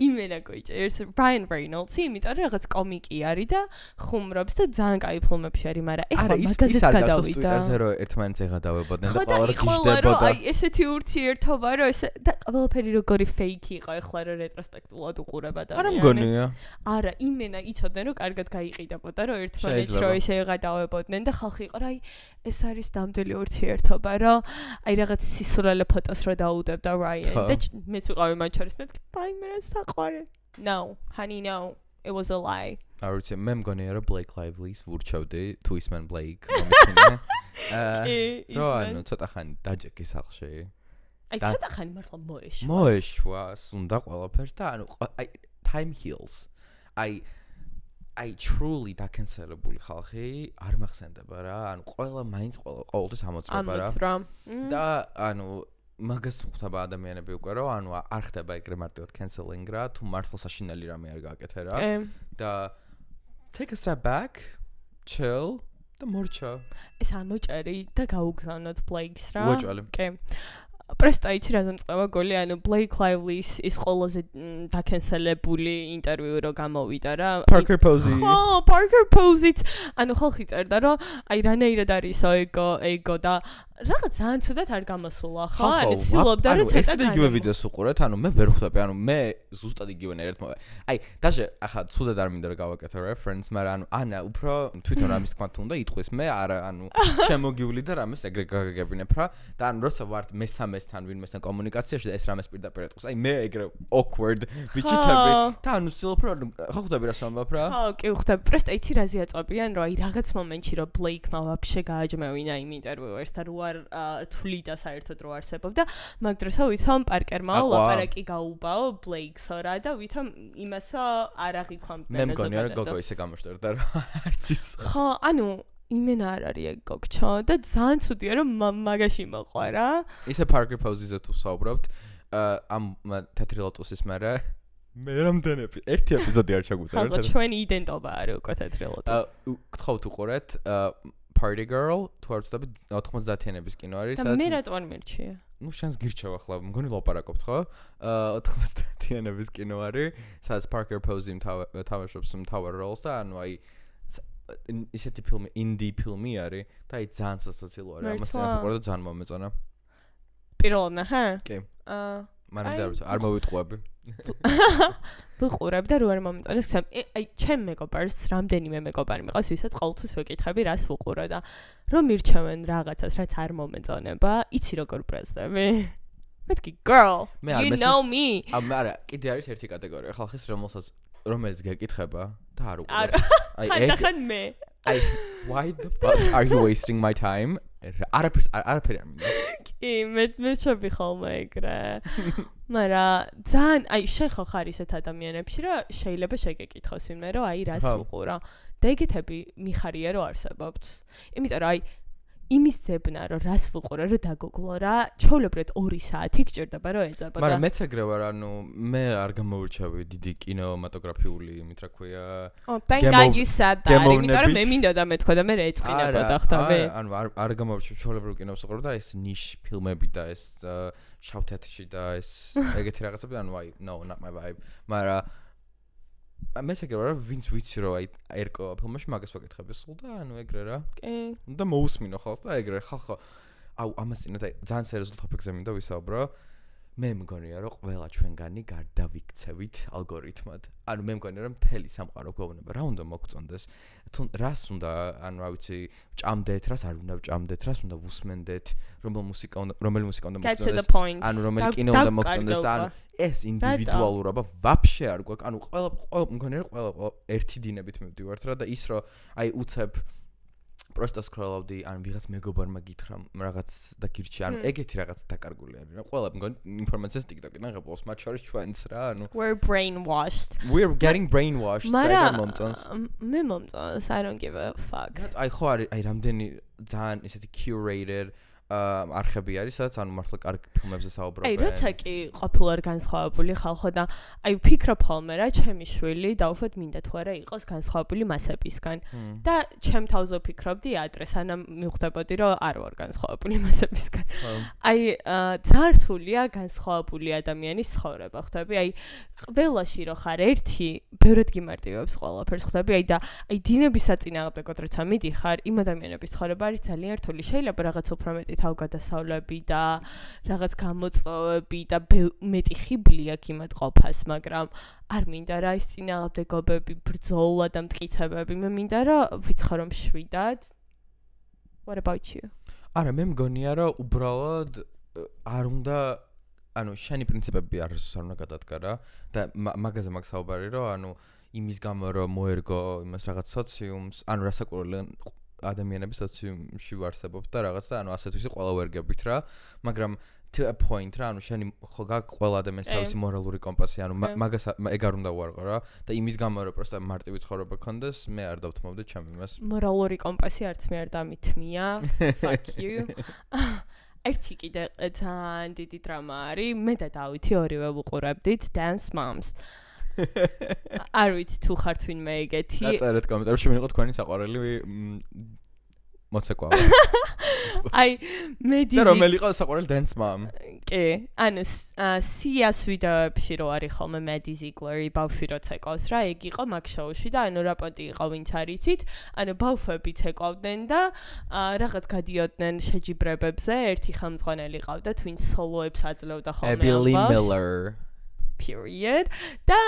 იმენა გოიჭერს Ryan Reynolds იმიტომ რომ რაღაც კომიკი არის და ხუმრობს და ძალიან კაი ფილმებში არის, მაგრამ ეხლა მაგაზეც გადავიდა. Twitter-ზე რომ ერთმანეთს ეღადავებოდნენ და ყველა გიჟდებოდა. აი ესეთი ურთიერთობა რომ ეს და ყველაფერი როგორი fake იყო ეხლა რომ რეტროსპექტულად უყურება და არა მგონია. არა, იმენა იცოდნენ რომ კარგად გაიყიდებოდა რომ ერთმანეთს რო ისე ეღადავებოდნენ და ხალხი იყო რა აი ეს არის დამდელი ურთიერთობა რომ აი რაღაც სისულელე ფოტოს რო დაუდებდა Ryan და მეც ვიყავი მათ შორის Fine, man, საყვარე. No, honey, no. It was a lie. არ ვიცი, მე მგონია რომ Blake Lively-ს ვურჩევდი თუ ისმენ Blake მომიქნა. რო ანუ ცოტა ხანი დაჯექი სახლში. აი ცოტა ხანი მართლა მოეშვა. მოეშვას, უნდა ყველაფერს და ანუ აი time heals. აი truly დაკენსელებული ხალხი არ მახსენდება რა. ანუ ყველა მაინც ყოველთვის ამოწრება რა. და ანუ მაგას ხდება ადამიანები უკვე რომ ანუ არ ხდება ეგრე მარტივად canceling რა თუ მართლა საშინელი რამე არ გააკეთე რა და take a step back chill და მორჩა ეს ამოჭერი და გაუგზავნოთ Blake-ს რა კი პრესტა იცი რა ზამწყება გოლი ანუ Blake Lively-ის ის ყველაზე დაკენსელებული ინტერვიუ რო გამოვიდა რა Parker Posey Parker Posey ანუ ხალხი წერდა რომ აი რანაირად არის ეგო და რაღაც ძალიან ცუდად არ გამოსულა ხო? ანუ ცდილობდა რომ ცოტა ეს იგივე ვიდეოს უყურეთ, ანუ მე ვერ ხვდები, ანუ მე ზუსტად იგივენერად მოვა. აი, даже ახლა ცუდად არ მინდა რომ გავაკეთო reference, მაგრამ ანუ ანა უფრო თვითონ რამის თქმა თუნდა იტყვის, მე არა, ანუ შემოგივლი და რამეს ეგრე გაგაგებინებ რა. და ანუ როცა ვართ მესამესთან ვინმესთან კომუნიკაციაში და ეს რამეს პირდაპირ ეტყვის. აი, მე ეგრე awkward ვიჩიტები და ანუ ცდილობ რომ ხო ხვდები რას ვამბობ რა? ხო, კი ხვდები. პრესტა იცი რა ზიაწობიან, რომ აი რაღაც მომენტში რომ Blake-მა ვაფშე გააჯმევინა იმ ინტერვიუერს და თვლიდა საერთოდ რო არსებობდა, მაგ დროსა ვითომ პარკერმა ლაპარაკი გაუბაო Blake-სო რა და ვითომ იმასო არ აღიქვამდა მე მგონია რომ გოგო ისე გამოშტერდა რა არც იცი ხო ანუ იმენა არ არის ეგ გოგჩო და ძალიან ცუდია რომ მაგაში მოყვა რა ისე Parker Posey-ზე თუ საუბრობთ ამ თეთრი ლოტოსის მერე მე რამდენი ერთი ეპიზოდი არ ჩაგვიწერეთ ხო ჩვენი იდენტობა არის უკვე თეთრი ლოტო გთხოვთ უყურეთ Party Girl, თუ არ ვცდები 90-იანების კინო არის, სადაც მე რატო არ მერჩია? ნუ შენს გირჩევ ახლა, მგონი ლაპარაკობთ ხო? 90-იანების კინო არის, სადაც Parker Posey თამაშობს მთავარ როლს და ანუ აი ისეთი ფილმი, indie ფილმი არის და აი ძალიან სასაცილო არის, ამას ვიყურე და ძალიან მომეწონა. პირველად ნახე? კი. მაგრამ არ მოვიტყუები. ვიყურებ და რო არ მომწონეს აი ჩემ მეგობარს რამდენიმე მეგობარი მიყავს ვისაც ყოველთვის ვეკითხები რას ვუყურო და რომ მირჩევენ რაღაცას რაც არ მომეწონება იცი როგორ პრესდები მეთქი girl you know me არა კიდე არის ერთი კატეგორია ხალხის რომელიც გეკითხება და არ უყურებს აი ხან მე აი why the fuck are you wasting my time არაფერი არ მინდა კი მე შევი ხოლმე ეგრე მაგრამ ძალიან აი შენ ხო ხარ ისეთ ადამიანებში რომ შეიძლება შეგეკითხოს ვინმე რომ აი რას უყურო და ეგეთები მიხარია რომ არსებობთ იმიტომ რომ აი იმის ძებნა რომ რას ვუყურე რომ დაგოგლო რა ჩაოლებრეთ 2 საათი გჭირდება რომ ეძაბა მაგრამ მეც ეგრე ვარ ანუ მე არ გამოვირჩევი დიდი კინემატოგრაფიული იმით რა ქვია thank God you said that იმიტომ რომ მე მინდა და მეთქვა და მე ეწყინებოდა ხტავი ანუ არ გამოვირჩევ ჩაოლებრივ კინოს ვუყურებ და ეს ნიშ ფილმები და ეს შავ-თეთრში და ეს ეგეთი რაღაცები ანუ აი no not my vibe მაგრამ მე ეგრე ვარ ვინც ვიცი რომ აი ერკო ფილმებში მაგას ვაკითხები სულ და ანუ ეგრე რა კი და მოусმინო ხალხს და ეგრე ხალხო აუ ამას წინათ აი ძალიან სერიოზულ ტოპიკზე მინდა ვისაუბრო მე მგონია რომ ყველა ჩვენგანი გარდავიქცევით ალგორითმად ანუ მე მგონია რომ მთელი სამყარო გვეუბნება რა უნდა მოგწონდეს თუ რას უნდა ანუ რა ვიცი ჭამდეთ რას არ უნდა ჭამდეთ რას უნდა ვუსმენდეთ რომელი მუსიკა უნდა მოგწონდეს ანუ რომელი კინო უნდა მოგწონდეს და ანუ ეს ინდივიდუალურობა ვაფშე არ გვაქვს ანუ ყველა მგონია რომ ყველა ერთი დინებით მივდივართ რა და ის რომ აი უცებ просто scroll-ავდი ან ვიღაც მეგობარმა გითხრა რაღაც და გირჩი ანუ ეგეთი რაღაც დაკარგული არის რა ყველა მგონი ინფორმაციას TikTok-დან ღებულობს მათ შორის ჩვენც რა ანუ we're getting brainwashed და მომწონს მე მომწონს I don't give a fuck აი ხო არის აი რამდენი ძალიან ისეთი curated არხები არის სადაც ანუ მართლა კარგ ფილმებზე საუბრობენ აი როცა კი ყოფილვარ განსხვავებული ხალხო და აი ვფიქრობ ხოლმე რა ჩემი შვილი დაუშვათ მინდა თუ არა იყოს განსხვავებული მასებისგან და ჩემ თავზე ვფიქრობდი ადრე სანამ მივხვდებოდი რომ არ ვარ განსხვავებული მასებისგან აი ძალიან რთულია განსხვავებული ადამიანის ცხოვრება ხვდები აი ყველაში რო ხარ ერთი ბევრად გიმარტივებს ყველაფერს ხვდები აი და აი დინების საწინააღმდეგოდ როცა მიდიხარ იმ ადამიანების ცხოვრება არის ძალიან რთული შეიძლება რაღაც უფრო მეტი თავგადასავლები და რაღაც გამოწვევები და მეტი ხიბლი აქვს იმათ ყოფას, მაგრამ არ მინდა რა ის წინააღმდეგობები, ბრძოლა და მტკიცებები. მე მინდა რომ ვიცხო რომ შვიდად. What about you? არა, მე მგონია რომ უბრალოდ არ უნდა ანუ შენი პრინციპები არ უნდა გადადგა რა და მაგაზე მაგ საუბარი რომ ანუ იმის გამო რომ მოერგო იმას რაღაც სოციუმს, ანუ რასაკვირველია ადამიანები სოციუმში ვარსებობთ და რაღაც და ანუ ასეთ ვისი ყველა ვერგებით რა მაგრამ to a point რა ანუ შენი ხო გაქვს ყველა ადამიანს თავისი მორალური კომპასი ანუ მაგას ეგ არ უნდა უარყო რა და იმის გამო რომ პროსტა მარტივი ცხოვრება გქონდეს მე არ დავთმობდი ჩემ იმას მორალური კომპასი არც მე არ დამithმია fuck you ერთი კიდე ძალიან დიდი დრამა არის მე და დავითი ორივე ვუყურებდით Dance Moms არ ვიცი თუ ხართ ვინმე ეგეთი დაწერეთ კომენტარებში ვინ იყო თქვენი საყვარელი მოცეკვავა აი მე და რომელი იყო საყვარელი Dance Mom კი ანუ CS ვიდეოებში რო არის ხოლმე Maddie Ziegler ბავშვი რო ცეკავს რა ეგ იყო მაგ შოუში და ანუ რაპოტი იყო ვინც არიცით ანუ ბავშვები ცეკავდნენ და რაღაც გადიოდნენ შეჯიბრებებზე ერთი ხელმძღვანელი ყავდა twin solo-ებს აძლევდა ხოლმე Billy Miller period და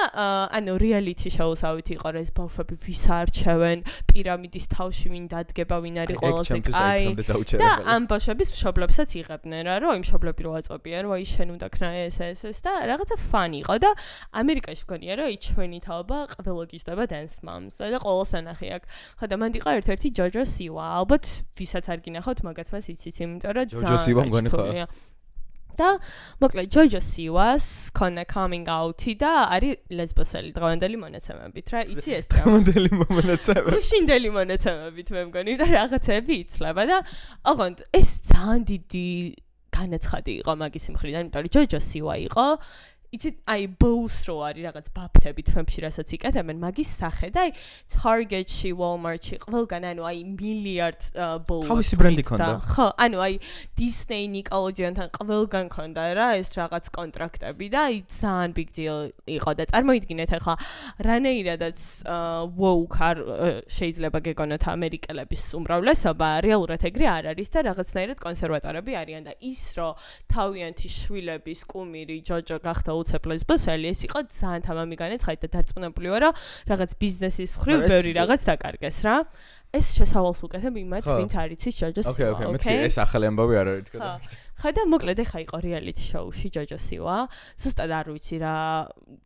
ანუ reality show-ს ავით იყო ეს ბავშვები ვის არჩევენ პირამიდის თავში ვინ დადგება ვინ არის ყველაზე კაი და ამ ბავშვების მშობლებსაც იღებდნენ რა რომ იმ მშობლები რო აწვებიან რომ აი შენ უნდა ქნა ეს და რაღაცა ფანი იყო და ამერიკაში მგონია რომ ჩვენი თაობა ყველა გიждდება Dance Moms და ყოველს ანახი აქვს ხო და მანდ იყო ერთ-ერთი JoJo Siwa ალბათ ვისაც არ გინახავთ მაგაც მას იცით იმიტომ რომ JoJo Siwa მგონი ხო და მოკლედ JoJo Siwas ქონა coming out-ი და არის ლესბოსელი დღევანდელი მონაცემებით რა იცი ეს დღევანდელი მონაცემები გუშინდელი მონაცემებით მე მგონი და რაღაცები იცლება და ოღონდ ეს ძალიან დიდი განაცხადი იყო მაგის მხრიდან იმიტომ რომ JoJo Siwa იყო იცით აი ბოუს რო არის რაღაც ბაფთები თვემში რასაც იკეთებენ მაგის სახე და აი Target-ში, Walmart-ში ყველგან ანუ აი მილიარდ ბოუს თავისი ბრენდი ქონდა ხო ანუ აი Disney, Nickelodeon-თან ყველგან ქონდა რა ეს რაღაც კონტრაქტები და აი ძალიან big deal იყო და წარმოიდგინეთ ახლა რანაირადაც woke არ შეიძლება გეგონოთ ამერიკელების უმრავლესობა რეალურად ეგრე არ არის და რაღაცნაირად კონსერვატორები არიან და ის რომ თავიანთი შვილების კუმირი JoJo გახდა უცებ ლესბოსელი ეს იყო ძალიან თამამი განაცხადი და დარწმუნებული ვარ რომ რაღაც ბიზნესის მხრივ ბევრი რაღაც დაკარგეს რა ეს შესავალს უკეთებ იმათ ვინც არიცის JoJo Siwa ოკეი ეს ახალი ამბავი არ არის თქო ხა და მოკლედ ეხა იყო reality show-ში JoJo Siwa ზუსტად არ ვიცი რა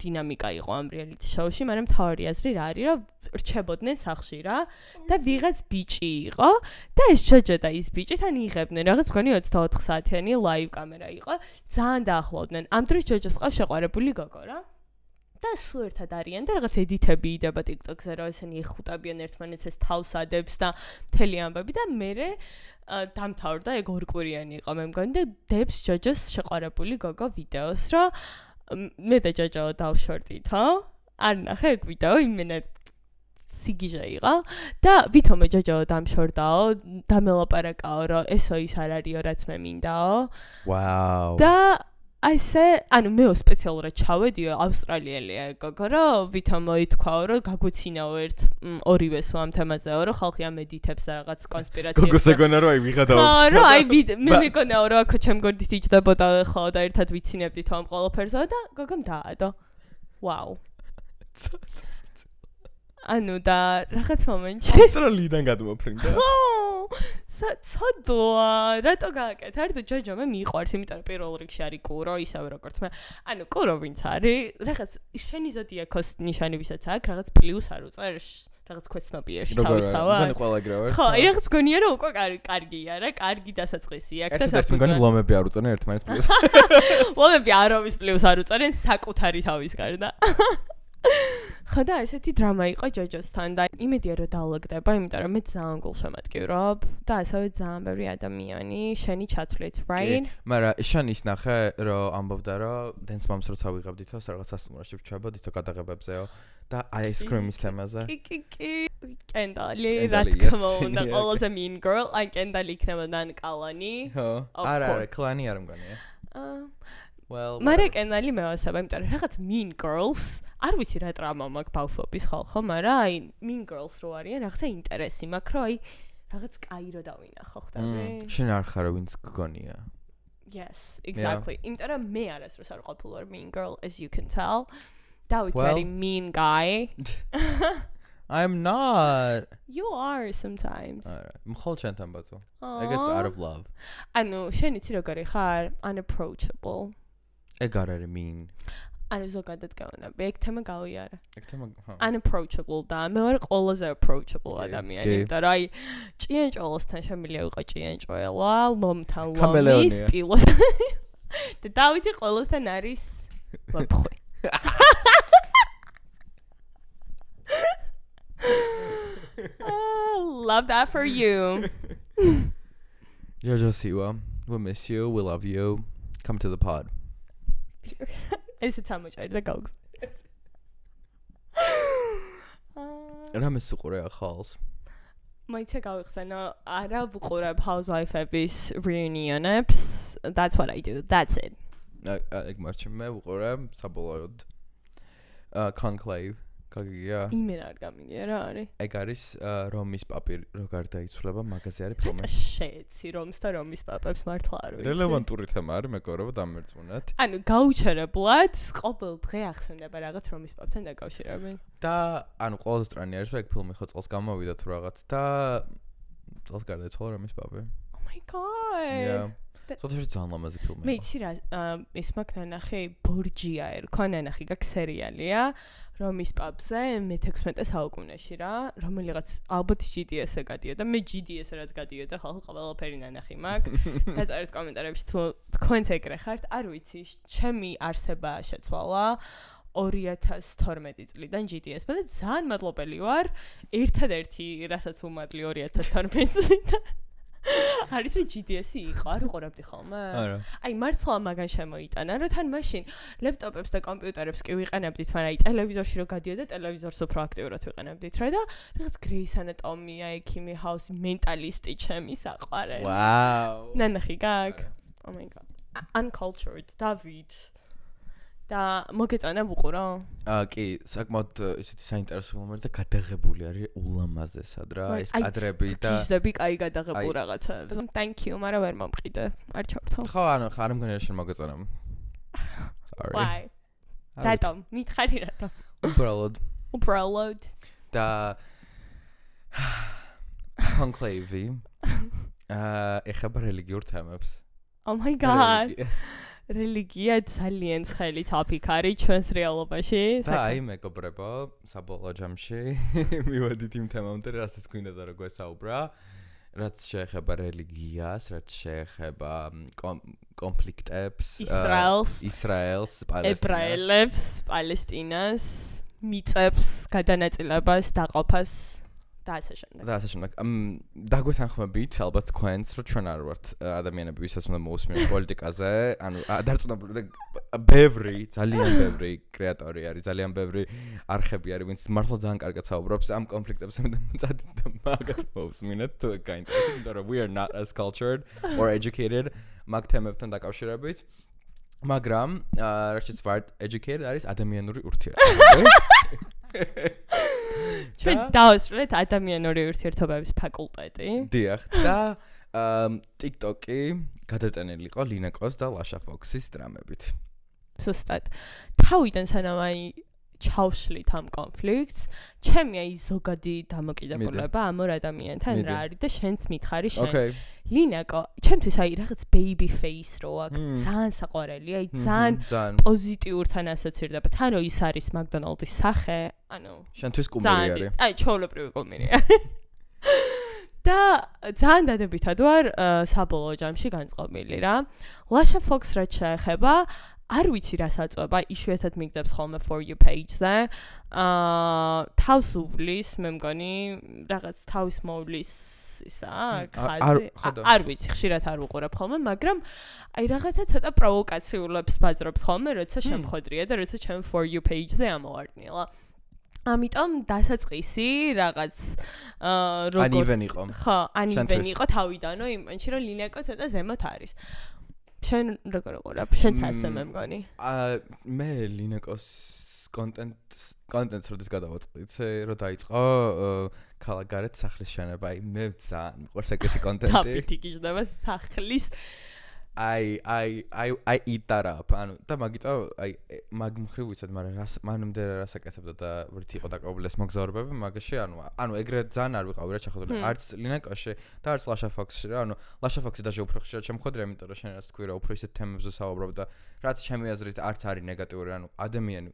დინამიკა იყო ამ reality show-ში მაგრამ თავი აზრი რა არის რომ რჩებოდნენ სახლში რა და ვიღაც ბიჭი იყო და ეს JoJo და ის ბიჭი თან იღებდნენ რაღაც მგონი 24 საათიანი live კამერა იყო ძალიან დაახლოვდნენ ამ დროს JoJo-ს ყავს შეყვარებული გოგო რა და სულ ერთად არიან და რაღაც ედიტები იდება TikTok-ზე, რომ ესენი ეხუტებიან ერთმანეთს ეს თავსადებს და მთელი ამბები და მე დამთავრდა ეგ ორკვირიანი იყო მე მგონი და დებს ჯოჯოს შეყვარებული გოგო ვიდეოს რომ მე და ჯოჯო დავშვერდითო არ ნახე ეგ ვიდეო იმენა სიგიჟე იყო და ვითომე ჯოჯო დამშვერდაო დამელაპარაკაო რომ ესო ის არ არისო რაც მე მინდაო ვაუ და ანუ მე სპეციალურად ჩავედიო ავსტრალიელია გოგო რომ ვითომ ითქვაო რომ გაგვეცინაო ორივეს ამ თემაზეო რომ ხალხი ამედიტებს რაღაც კონსპირაციებს გოგოს ეგონა რომ აი ვიღადაო რომ აი მე მეკონაო რომ აქ ჩემ გორდით იჯდებოდა ხო და ერთად ვიცინებდით ამ ყველაფერსო და გოგომ დაადო ვაუ ანუ და რაღაც მომენტში ავსტრალიიდან გადმოფრინდა ცოდვა რატო გააკეთე არ და ჯოჯო მე მიყვარს იმიტომ რომ პირველ რიგში არის კურო ისევე როგორც მე ანუ კურო ვინც არის რაღაც შენი ზოდიაქოს ნიშანი ვისაც აქვს რაღაც პლუს არ უწერს რაღაც ქვეცნობიერში თავისთავად მგონი ყველა ეგრევე ხო რაღაც გონია რომ უკვე კარგია რა კარგი დასაწყისი აქვს და საერთოდ მგონი ლომები არ უწერენ ერთმანეთს პლუს ლომები აროვის პლუს არ უწერენ საკუთარი თავის გარდა ხო და ესეთი დრამა იყო ჯოჯოსთან და იმედია რომ დაალაგდება, იმიტომ რომ მე ძალიან გულშემატკივრობ და ასევე ძალიან ბევრი ადამიანი შენი ჩათვლით, right? მაგრამ შანის ნახე რომ ამბობდა რომ dance moms როცა ვიღებდითო, რაღაც სასტუმროში ვჩვებოდითო გადაღებებზეო და აისკრიმის თემაზე. კი. კენდალი, რა თქმა უნდა, ყველაზე mean girl, აი კენდალი იქნება და კალანი. ხო. არა, კლანი არ მგონია. Well, მაგრამ კენდალი მეოსება, იმიტომ რომ რაღაც mean girls არ ვიცი რა ტრამა მაქვს ბავშვობის ხალხო, მაგრამ აი mean girls რო არიან, რაღაცა ინტერესი მაქვს, რომ აი რაღაც კაი რო დავინახო, ხვდები? შენ არ ხარ ვინც გგონია. Yes, exactly. იმიტომ რომ მე არასდროს არ ყოფილვარ mean girl as you can tell. დავით very mean guy. I'm not. You are sometimes. მხოლოდ შენთან ბაცო. Egets out of love. ანუ შენ იცი როგორი ხარ? Unapproachable. ეგ არ არის mean. ანუ ზოგადად გავანაბი, ეგ თემა გავიარა. ეგ თემა, ხო. Unapproachable და მე ვარ ყველაზე approachable ადამიანი, იმიტომ რომ აი ჭიანჭველოსთან შემიძლია ვიყო ჭიანჭველა, ლომთან ლომი, სპილოს. და დავითი ყველასთან არის ვაფხვი. Love that for you. Jojo Siwa, we miss you, we love you. Come to the pod. Is it how much I did go? რამე სუყურე ახალს? მაიცე გავიხსენო, არა ვუყურებ housewife-ების reunion-ებს. That's what I do. That's it. ეგ მარჩი მე ვუყურებ საბოლოოდ. Conclave. გაგიგია? იმენ არ გამიგია რა არის? ეგ არის რომის პაპი რო გარდაიცვლება, მაგაზე არის ფილმი. შეეცი რომს და რომის პაპებს მართლა არ ვიცი. რელევანტური თემა არის, მეგობრებო, დამერწმუნეთ. ანუ გაუჩერებლად ყოველ დღე ახსენდება რაღაც რომის პაპთან დაკავშირებით. და ანუ ყველაზე სტრანი არის, რომ ეგ ფილმი ხო წელს გამოვიდა თუ რაღაც და წელს გარდაიცვალა რომის პაპი. Oh my god. სოთეში ძალიან ლამაზი ფილმია. მე იცი რა, ის მაქვს ნანახი ბორჯია ერქვა, ნანახი გაქვს სერიალია რომის პაპზე მე-16 საუკუნეში რა, რომელიღაც ალბათ GDS-ზე გადიოდა, მე GDS-ზე რაც გადიოდა, ხალხი ყველაფერი ნანახი მაქვს. დაწერეთ კომენტარებში თუ თქვენც ეგრე ხართ, არ ვიცი, ჩემი არსება შეცვალა 2012 წლიდან GDS-მა და ძალიან მადლობელი ვარ, ერთადერთი რასაც უმადლი 2012 წლიდან. არის რომ GDS-ი იყო, არ უყურებდი ხოლმე? არა. აი მართლა მაგან შემოიტანა, რომ თან მაშინ ლეპტოპებს და კომპიუტერებს კი ვიყენებდით, მაგრამ აი ტელევიზორში რო გადიოდა, ტელევიზორს უფრო აქტიურად ვიყენებდით რა და რაღაც Grey's Anatomy, Kimi House, Mentalist ჩემი საყვარელი. Wow. ნანახი გაქვს? Oh my god. Uncultured, David. და მოგეწონა ვუყურო? კი, საკმაოდ ისეთი საინტერესო მომენტი და გადაღებული არის ულამაზესად რა, ეს კადრები და გიზები კაი გადაღებულ რაღაცა. Thank you, მაგრამ ვერ მომყიდე. არ ჩავთო. ხო, ანუ არ მგონია რომ შენ მოგეწონა. Sorry. Why? რატომ? მითხარი რატომ? უბრალოდ. და Conclave. ეხება რელიგიურ თემებს. Oh my god. რელიგია ძალიან ცხელი ტოპიკ არის ჩვენს რეალობაში. და აი მეგობრებო, საბოლოო ჯამში მივედით იმ თემამდე, რასაც გვინდა და რო გვესაუბრა. რაც შეეხება რელიგიას, რაც შეეხება კონფლიქტებს, ისრაელს, პალესტინას, მიწებს, გადანაწილებას, დაყოფას და ასე შემდეგ. დაგვეთანხმებით ალბათ თქვენც, რომ ჩვენ არ ვართ ადამიანები, ვისაც უნდა მოусმინოთ პოლიტიკაზე, ანუ დარწმუნებული ძალიან ბევრი კრეატორი არის, ძალიან ბევრი არხები არის, ვინც მართლა ძალიან კარგად საუბრობს ამ კონფლიქტებზე და მაგათ მოусმინოთ თუ გაინტერესებს, იმიტომ რომ we are not as cultured or educated მაგ თემებთან დაკავშირებით. მაგრამ რასაც ვართ educated არის ადამიანური ურთიერთობები. ჩვენ დავასრულეთ ადამიანური ურთიერთობების ფაკულტეტი. დიახ, და TikTok-ი გადატანილი იყო ლინაკოს და ლაშა ფოქსის დრამებით. ზუსტად. თავიდან სანამ ჩავშლით ამ კონფლიქტს, ჩემი ზოგადი დამოკიდებულება ამ ორ ადამიანთან რა არის და შენც მითხარი შენ. ლინაკო, ჩემთვის რაღაც baby face რო აქვს, ძალიან საყვარელია, ძალიან პოზიტიურთან ასოცირდება. თან რო ის არის McDonald's-ის სახე, ანუ შენთვის კუმირი არის. ჩაოლებრივი კუმირი არის. და ძალიან დადებითად ვარ საბოლოო ჯამში განწყობილი რა. ლაშა ფოქს რაც შეეხება არ ვიცი რა საწובה, იშვიათად მიგდებს ხოლმე for you page-ზე. თავს უბლის, მე მგონი, რაღაც თავის მოვლის ისა, ხაზი. არ ვიცი, ხშირად არ უყურებ ხოლმე, მაგრამ აი რაღაცა ცოტა პროვოკაციულებს ბაზრობს ხოლმე, როცა შემხოდრია და როცა ჩემ for you page-ზე ამოვარდნილა. ამიტომ დასაწყისი რაღაც ანივენ იყო. ხო, ანივენ იყო თავიდანო, იმანში რომ ლინაკო ცოტა ზემოთ არის. შენ როგორ უყურებ? შენც ასე მე მგონი. მე ლინაკოს კონტენტს როდის გადავაწყდით, რომ დაიწყო ქალაქგარეთ სახლის შენება. აი მე ძალიან მიყვარს ეგეთი კონტენტი. დაფითი გიждდება სახლის. I eat that up. ანუ და მაგიტო აი მაგ მხრივ ვიცად, მაგრამ მანამდე რასაკეთებდა და ვერთი იყო დაკავებულის მოგზაურობები, მაგაში ანუ ეგრეთ ძალიან არ ვიყავი რა ჩახოდული. არც ლინაკოში და არც ლაშა ფოქსში რა, ანუ ლაშა ფოქსი და უფრო ხშირად შემოხვედრია, იმიტომ რომ შენ რაც თქვი რა, უფრო ისეთ თემებზე საუბრობ და რაც ჩემი აზრით არც არის ნეგატიური, ანუ ადამიანი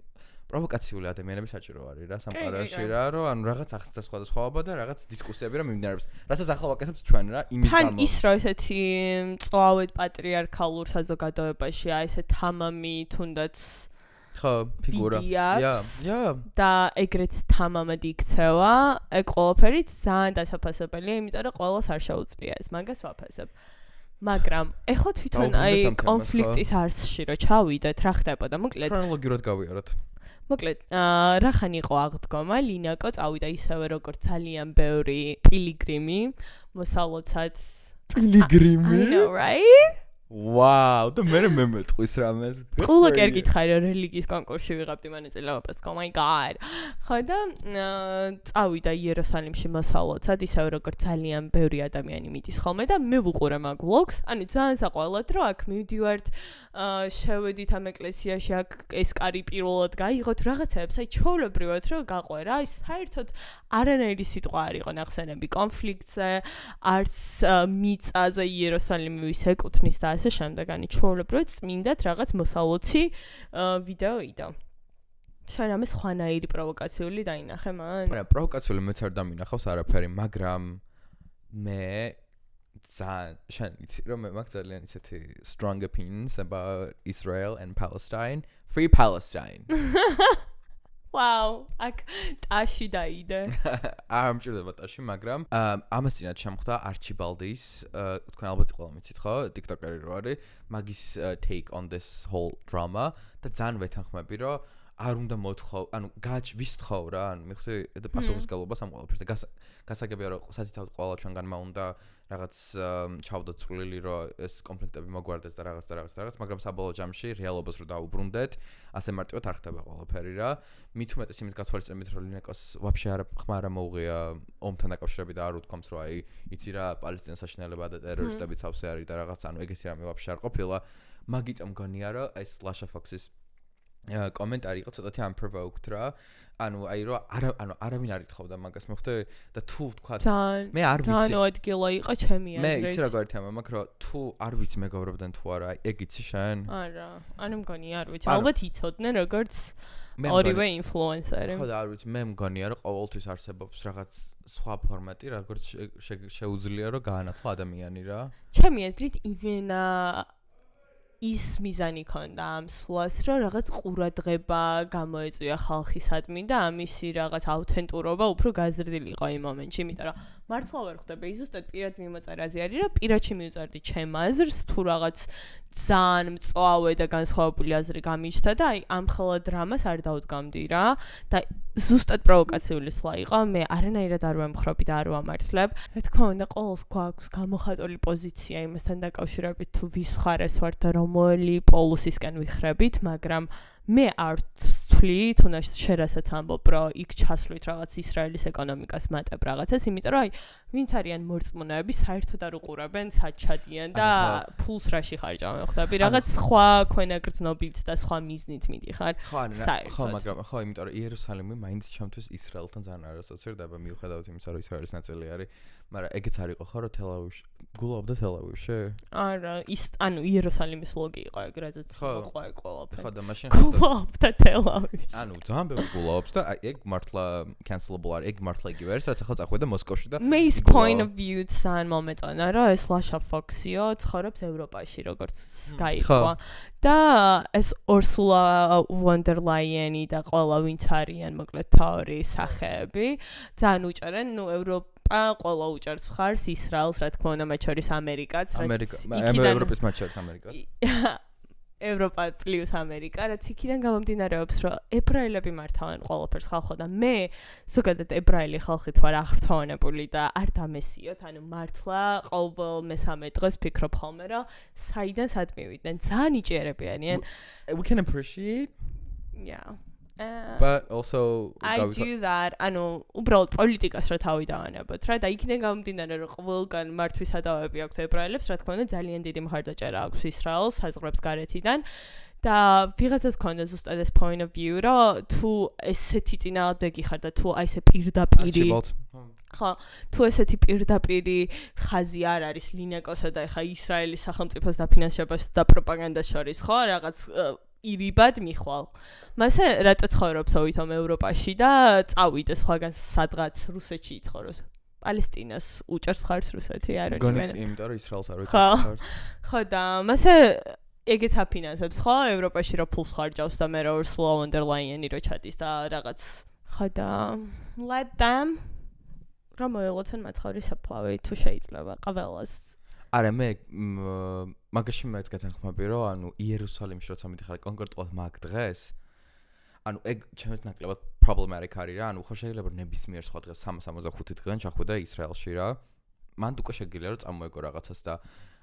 პროვოკაციული ადამიანები საჭირო არის რა სამყაროში რა, რომ ანუ რაღაც ახსნა სხვადასხვაობა და რაღაც დისკუსიები რა მიმდინარეობს. რასაც ახლა ვაკეთებთ ჩვენ რა, იმის გამო. თან ის რა ესეთი მწვავედ პატრიარქალურ საზოგადოებაში აი ესე თამამი თუნდაც ხო, ფიგურა. და ეგრეც თამამად იქცევა, ეგ ყველაფერი ძალიან დასაფასებელია, იმიტომ რომ ყველას არ შეუძლია ეს მაგას ვაფასებ. მაგრამ ეხლა თვითონ აი კონფლიქტის არსში რო ჩავიდეთ, რა ხდებოდა? მოკლედ ქრონოლოგიურად გავიაროთ. მოკლედ, რახან იყო აღდგომა, ლინაკო წავიდა ისევე როგორც ძალიან ბევრი პილიგრიმი, მოსალოცად. პილიგრიმი? I know, right? Wow, და მე მეტყვის რამეს. ყოლა კერ გითხარი რომ რელიგიის კონკურსში ვიღებდი მონაწილეობას. Oh my god. ხო და წავიდა იერუსალიმში მოსალოცად, ისევე როგორც ძალიან ბევრი ადამიანი მიდის ხოლმე და მე ვუყურე მაგ vlogs. ანუ ძალიან საყვარლად რომ აქ მივდივართ, შევედით ამ ეკლესიაში, აქ ეს კარი პირველად გაიღოთ რაღაცებს, აი ჩვეულებრივად რომ გაყვე რა, ის საერთოდ არანაირი სიტყვა არ იყო ნახსენები კონფლიქტზე, არც მიწაზე იერუსალიმის ეკუთვნის და ასე შემდეგ, ანუ ჩვეულებრივად წმინდად რაღაც მოსალოცი ვიდეო იდო. შენ ამე სხვანაირი პროვოკაციული დაინახე მან? არა, პროვოკაციული მეც არ დამინახავს არაფერი, მაგრამ მე შენ იცი რომ მე მაქვს ძალიან ისეთი strong opinions about Israel and Palestine. Free Palestine. Wow, აქ ტაში დაიდე. არ მჭირდება ტაში, მაგრამ ამასთანავე შემხვდა არჩიბალდის, თქვენ ალბათ ყველა მიცით ხო, TikToker-ი რო არის, მაგის take on this whole drama და ძალიან ვეთანხმები, რომ არ უნდა მოთხოვ, ანუ ვისთხოვ რა, ანუ მიხდი და პასუხისგებლობას ამ ყველაფერზე. გასაგებია რომ სათითაოდ ყველა ჩვენგანმა უნდა რაღაც ჩავდოთ წვლილი, რომ ეს კონფლიქტები მოგვარდეს და რაღაც, მაგრამ საბოლოო ჯამში რეალობას რო დაუბრუნდეთ, ასე მარტივად არ ხდება ყველაფერი რა. მით უმეტეს იმით გათვალისწინებით, რომ ლინაკოს ვაფშე ხმა არ მოუღია ომთან დაკავშირებით და არ უთქვამს, რომ აი, იცი რა, პალესტინის საშინელება და ტერორისტები ცავსე არის და რაღაც, ანუ ეგეთი რამე ვაფშე არ ყოფილა. მაგიტომ მგონია, რომ ეს ლაშა ფოქსის კომენტარი იყო ცოტათი unprovoked რა. ანუ აი რომ არავინ არ ითხოვდა მაგას მოხდა და თუ თქვა მე არ ვიცი. ძალიან ადგილა იყო ჩემი აზრით. მე იცი როგორ თემა მაქვს რომ თუ არ ვიცი მეგობრობდნენ თუ არა ეგ იცი შენ? არა, ანუ მგონი არ ვიცი. ალბათ იცოდნენ როგორც ორივე ინფლუენსერი. ხო და არ ვიცი, მე მგონია რომ ყოველთვის არსებობს რაღაც სხვა ფორმატი, როგორც შეუძლია რომ გაანათლო ადამიანი რა. ჩემი აზრით იმენა ის მიზანი ქონდა ამ სვლას, რომ რაღაც ყურადღება გამოეწვია ხალხისადმი და ამისი რაღაც აუთენტურობა უფრო გაზრდილი იყო იმ მომენტში, იმიტომ რომ მართლა ვერ ხვდები, ზუსტად პირად მიმოწერაზე არის, რომ პირადში მივწერდი ჩემ აზრს, თუ რაღაც ძალიან მწვავე და განსხვავებული აზრი გამიჩნდა და აი ამ ხელა დრამას არ დაუდგამდი რა და ზუსტად პროვოკაციული სვლა იყო, მე არანაირად არ ვემხრობი და არ ვამართლებ. რა თქმა უნდა, ყოველს გვაქვს გამოხატული პოზიცია იმასთან დაკავშირებით თუ ვის მხარეს ვართ და რომელი პოლუსისკენ ვიხრებით, მაგრამ მე არ ვთვლი, თუნდაც შენ რასაც ამბობ, რომ იქ ჩასვლით რაღაც ისრაელის ეკონომიკას მატებ რაღაცას, იმიტომ რომ აი ვინც არიან მორწმუნეები, საერთოდ არ უყურებენ, სად ჩადიან და ფულს რაში ხარჯავენ, ხვდები? რაღაც სხვა ქვენაგრძნობით და სხვა მიზნით მიდიხარ. ხო, მაგრამ ხო, იმიტომ რომ იერუსალიმი მაინც ჩემთვის ისრაელთან ძალიან არ ასოცირდება, მიუხედავად იმისა, რომ ისრაელის ნაწილი არის, მაგრამ ეგეც არ იყო ხო, რომ თელ-ავივში გულობდა თელ-ავივში? არა, ანუ იერუსალიმის ლოგი იყო ეგ, რაზეც მოყვა ეგ ყველაფერი. ხო და მაშინ გულობდა თელ-ავივში. ანუ ძალიან ბევრი გულობს და ეგ მართლა cancellable არის, ეგ მართლა იგივე არის, რაც ახლა წახვიდა მოსკოვში და მე ის point of view ძალიან მომეწონა, რომ ეს ლაშა ფოქსიო ცხოვრობს ევროპაში, როგორც გაიყვა. და ეს ორსულა ვონ დერ ლაიენი და ყველა ვინც არიან მოკლედ თავი სახეები, ძალიან უჭერენ, ნუ ყველა უჭერს მხარს ისრაელს, რა თქმა უნდა, მათ შორის ამერიკაც, ევროპის მათ შორის ამერიკაც. ევროპა პლუს ამერიკა, რაც იქიდან გამომდინარეობს, რომ ებრაელები მართავენ ყველაფერს ხალხო და მე ზოგადად ებრაელი ხალხით ვარ ახრთოვანებული და არ დამესიოთ, ანუ მართლა ყოველ მესამე დღეს ფიქრობ ხოლმე, რომ საიდან სად მივიდნენ, ძალიან იჭერებიანიან. We can appreciate. Yeah. But also I do that. ანუ უბრალოდ პოლიტიკას რა თავი დავანებოთ რა და იქიდან გამომდინარე რომ ყველგან მართვის სადავები აქვს ებრაელებს, რა თქმა უნდა ძალიან დიდი მხარდაჭერა აქვს ისრაელს საზღვრებს გარეთიდან და ვიღაცას ქონდა ზუსტად ეს point of view რომ თუ ესეთი წინააღმდეგი ხარ და თუ აი ესე პირდაპირი ხო, თუ ესეთი პირდაპირი ხაზი არ არის ლინეკოსა და ეხა ისრაელის სახელმწიფოს დაფინანსებას და პროპაგანდას შორის ხო რაღაც ირიბად მიხვალ. მასე რატო ცხოვრობს ოვითომ ევროპაში და წავიდე სხვაგან სადღაც რუსეთში იცხოვროს. პალესტინას უჭერს მხარს რუსეთი, არ არის მე. იმიტომ რომ ისრაელს არ უჭერს მხარს. ხო და მასე ეგეც აფინანსებს ხო ევროპაში რო ფულს ხარჯავს და მე რო Ursula von der Leyen რო ჩადის და რაღაც ხო და let them რომ მოელოცენ მაცხოვრის საფლავი თუ შეიძლება ყველას არა მე მაგაში მეც გეთანხმები რომ ანუ იერუსალიმში როცა მიდიხარ კონკრეტულად მაგ დღეს ანუ ეგ ჩემს ნაკლებად პრობლემატიკ არის რა ანუ ხო შეიძლება ნებისმიერ სხვა დღეს 365 დღიდან ჩახვიდე ისრაელში რა მან უკვე შეგიძლია რომ წამოეგო რაღაცას და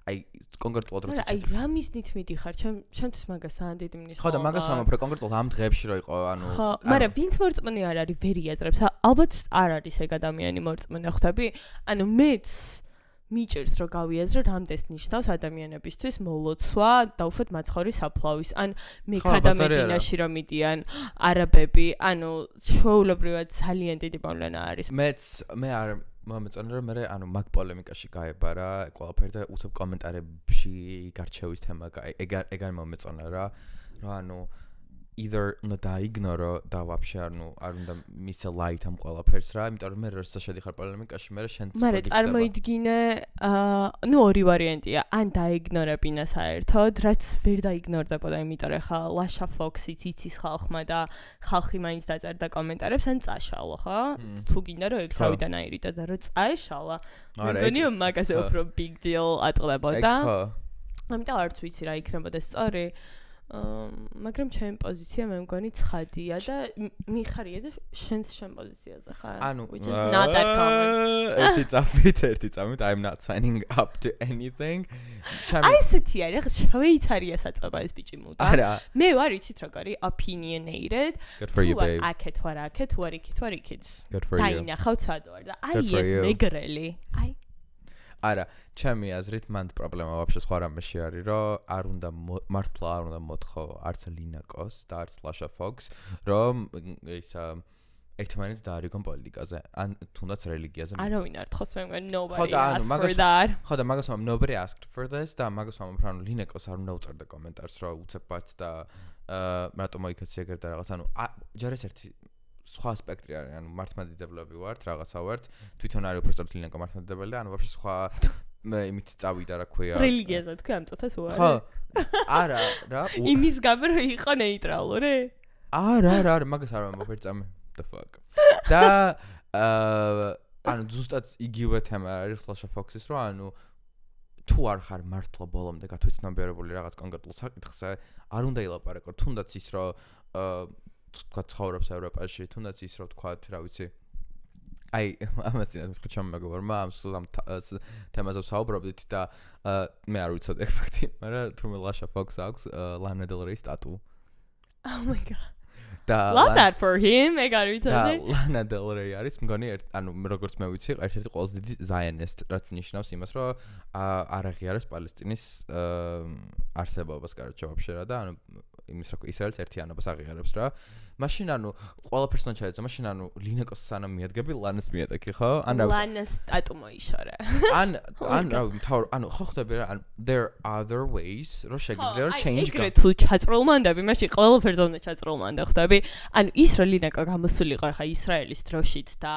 აი კონკრეტულად როცა აი რა მიზნით მიდიხარ ჩემთვის მაგას ძალიან დიდი მნიშვნელობა ხო და მაგას ამბობ რომ კონკრეტულად ამ დღეებში რო იყო ანუ ხო მაგრამ ვინც მორწმუნე არ არის ვერ იაზრებს ალბათ არ არის ეგ ადამიანი მორწმუნე ხვდები ანუ მეც მიჭერს რომ გავიაზრო რამდენს ნიშნავს ადამიანებისთვის მოლოცვა და უშუალოდ მაცხოვრის საფლავის ან მე გადამედინაში რომ მიდიან არაბები ანუ ჩვეულებრივად ძალიან დიდი პრობლემა არის მე არ მომეწონა რომ მე ანუ მაგ პოლემიკაში გაება რა ყველაფერი და უცებ კომენტარებში გარჩევის თემა ეგ არ მომეწონა რა რომ ანუ either უნდა დაიგნორო და ვაფშე არ უნდა მისცე ლაით ამ ყველაფერს რა იმიტომ რომ მე როცა შედიხარ პოლემიკაში მე შენ მაგრამ წარმოიდგინე ნუ ორი ვარიანტია ან დაიგნორებინა საერთოდ რაც ვერ დაიგნორდებოდა იმიტომ რომ ხა ლაშა ფოქსიც იცის ხალხმა და ხალხი მაინც დაწერდა კომენტარებს ან წაშალო ხო თუ გინდა რომ ეგ თავიდან აირიდა და რომ წაეშალა მე მგონი რომ მაგაზე უფრო big deal ატყდებოდა ამიტომ არც ვიცი რა იქნებოდა სწორი მაგრამ ჩემი პოზიცია მე მგონი ცხადია და მიხარია და შენს შენ პოზიციაზე ხარ which is not that common ერთი წამით I'm not signing up to anything აი ესეთი არის შვეიცარია საწყობა ეს ბიჭი მუდა მე ვარ იცით როგორი opinionated აქეთ ვარ აქეთ ვარ იქით დაინახავ ცადო ვარ და აი ეს მეგრელი აი არა, ჩემი აზრით მანდ პრობლემა ვაფშე სხვა რამეში არის, რომ არ უნდა მართლა არ უნდა მოთხო არც ლინაკოს და არც ლაშა ფოქს, რომ ის ერთმანეთს დაარიგონ პოლიტიკაზე, ან თუნდაც რელიგიაზე. არავინ არ თხოვს მე მგონი nobody asked for that. ხო და მაგას nobody asked for this და მაგას ვამბობ რომ ლინაკოს არ უნდა უწერდა კომენტარს, რომ უცებად და რატომ მოიქცე ეგრე და რაღაც ანუ ჯერ ეს ერთი სხვა ასპექტი არის ანუ მართლმადიდებლები ვართ რაღაცა ვართ თვითონ არის უბრალოდ ლინეკა მართლმადიდებელი და ანუ ვაფშე სხვა მე იმით წავიდა რა ქვია რელიგიაზე თქვი ამ წუთას უარი ხო არა რა იმის გამო რომ იყო ნეიტრალური არა მაგას არ მომფერწამე the fuck და ანუ ზუსტად იგივე თემა არის Slasher Fox-ის რომ ანუ თუ არ ხარ მართლა ბოლომდე გათვითცნობიერებული რაღაც კონკრეტულ საკითხზე არ უნდა ილაპარაკო თუნდაც ის რომ თქვა ცხოვრობს ევროპაში თუნდაც ის რომ თქვა რა ვიცი აი ამას წინათ მეთქვა ჩემმა მეგობრმა ამ თემაზე საუბრობდით და მე არ ვიცოდი ეგ ფაქტი მაგრამ თურმე Slasher Fox აქვს Lana Del Rey სტატუ Oh my god Love that for him ეგ არ ვიცოდი Lana Del Rey არის მგონი ანუ როგორც მე ვიცი ერთ-ერთი ყველაზე დიდი Zionist რაც ნიშნავს იმას რომ არ აღიარებს პალესტინის არსებობას კაროჩე ვაფშე რა და ანუ იმის რა ისრაელს ერთიანობას აღიარებს რა მაშინ ანუ ყველაფერს უნდა ჩაეცა მაშინ ანუ ლინეკოს სანამ მიადგები ლანას მიატეკი ხო ან რა ვიცი ლანას სტატუ მოიშორე ან რა ანუ ხო ხდება რა ან there other ways რომ შეგიძლია რომ change ეგრე თუ ჩაწროლმანდები მაშინ ყველაფერზე უნდა ჩაწროლმანდა ხვდები ანუ ის რომ ლინეკა გამოსულიყო ხა ისრაელის დროშით და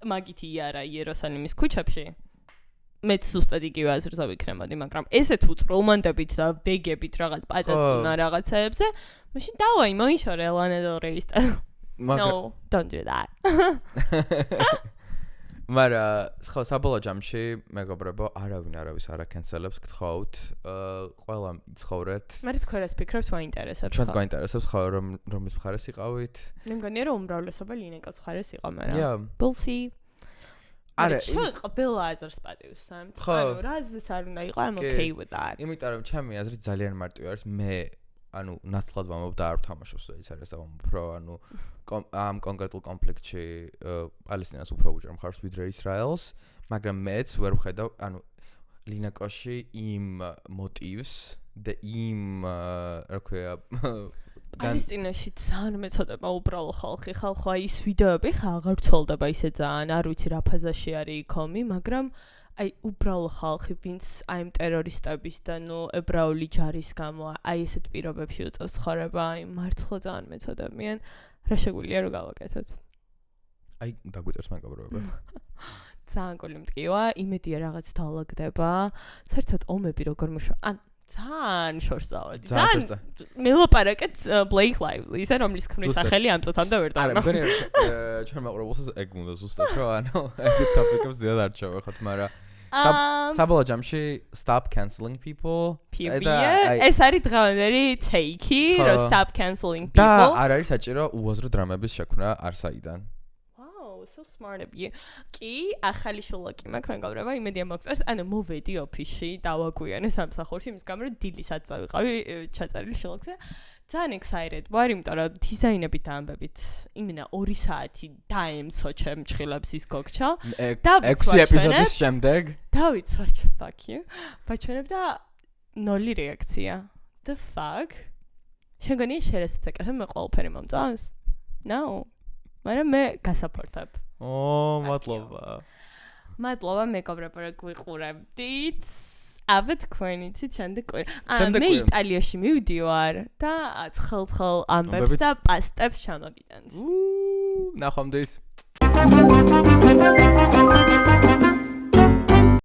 მაგით იარა იერუსალიმის ქუჩებში მეც ზუსტად იგივე აზრზე ვიქნებოდი, მაგრამ ესე თუ წროლმანდებით და ვეგებით რაღაც პაწაწუნა რაღაცეებზე, მაშინ დავაი მოიშორე Lana Del Rey-ის. No, don't do that. მაგრამ ხო საბოლოო ჯამში მეგობრებო, არავინ არავის არ აკენსელებს, გთხოვთ, ყველა იცხოვრეთ. მე თქვენ რას ფიქრობთ, მაინტერესებს. ჩვენს გვაინტერესებს ხო რომის მხარეს იყავით? მე მგონია რომ უმრავლესობა ლინეკას მხარეს იყო, მაგრამ Yeah. We'll see. არა, ყველა აზრს პატივსამთ. ანუ რაზეც არ უნდა იყო, I'm okay with that. იმიტომ რომ ჩემი აზრით ძალიან მარტივი არის, მე ანუ ნაცვლად ვამბობ და არ ვთამაშობს ეს არის და ვამბობ რომ ანუ ამ კონკრეტულ კონფლიქტში პალესტინას უფრო უჭერ მხარს ვიდრე ისრაელს, მაგრამ მეც ვერ ვხედავ ანუ ლინაკოში იმ მოტივს და იმ რა ქვია პალესტინაში ძალიან მეწოდება უბრალო ხალხი, ხალხო ის ვიდეოები ხა აღარ ვცოლდება ისე ძალიან, არ ვიცი რა ფაზაში არის იქომი, მაგრამ აი უბრალო ხალხი, ვინც აი ტერორისტების და ნუ ებრაული ჯარის გამო აი ესეთ პირობებში უწევს ცხოვრება, აი მართლა ძალიან მეწოდებიან, რა შეგვიძლია რომ გავაკეთოთ? აი დაგვიწერს მეგობრებო. ძალიან გული მტკივა, იმედია რაღაც დაალაგდება. საერთოდ ომები როგორ მოშვა? ან ძალიან შორს ავედი. ძალიან მელაპარაკეთ Blake Lively-ისა, რომლის ქმრის სახელი ამ წუთამდე ვერ დავმა. არა, მგონი ჩვენ მაყურებელს ეგ უნდა ზუსტად რომ ანუ ეგ ტოპიკებს დიად არ ჩავეხოთ, მაგრამ საბოლოო ჯამში stop canceling people. ეს არის დღევანდელი take-ი, რომ stop canceling people. და არ არის საჭირო უაზრო დრამების შექმნა არსაიდან. So smart of you. კი, ახალი შულაკი მაქვს, მეგობრებო, იმედია მოგწონს. ანუ მოვედი ოფისში, დავაგვიანე სამსახურში, იმის გამო რომ დილისაც წავიყავი ჩაწერილი შულაკზე. ძალიან excited ვარ, იმიტომ რომ დიზაინებით და ამბებით იმენა 2 საათი დაემცო ჩემ ჭხილებს ის გოგჩა. და 6 ეპიზოდის შემდეგ დავიცვაჩე, fuck you. ბაჩვენებ და 0 რეაქცია. The fuck? შეგონია შერესწეკა, მე ყველაფერი მომწონს? No. მაგრამ მე გასაპორტებ. მადლობა. მადლობა მეგობრებო, რომ გვიყურებდით. აბა თქვენიცით შემდეგ მე იტალიაში მივდივარ და ცხელ ამბებს და პასტებს ჩამოგიტანთ. ნახვამდის.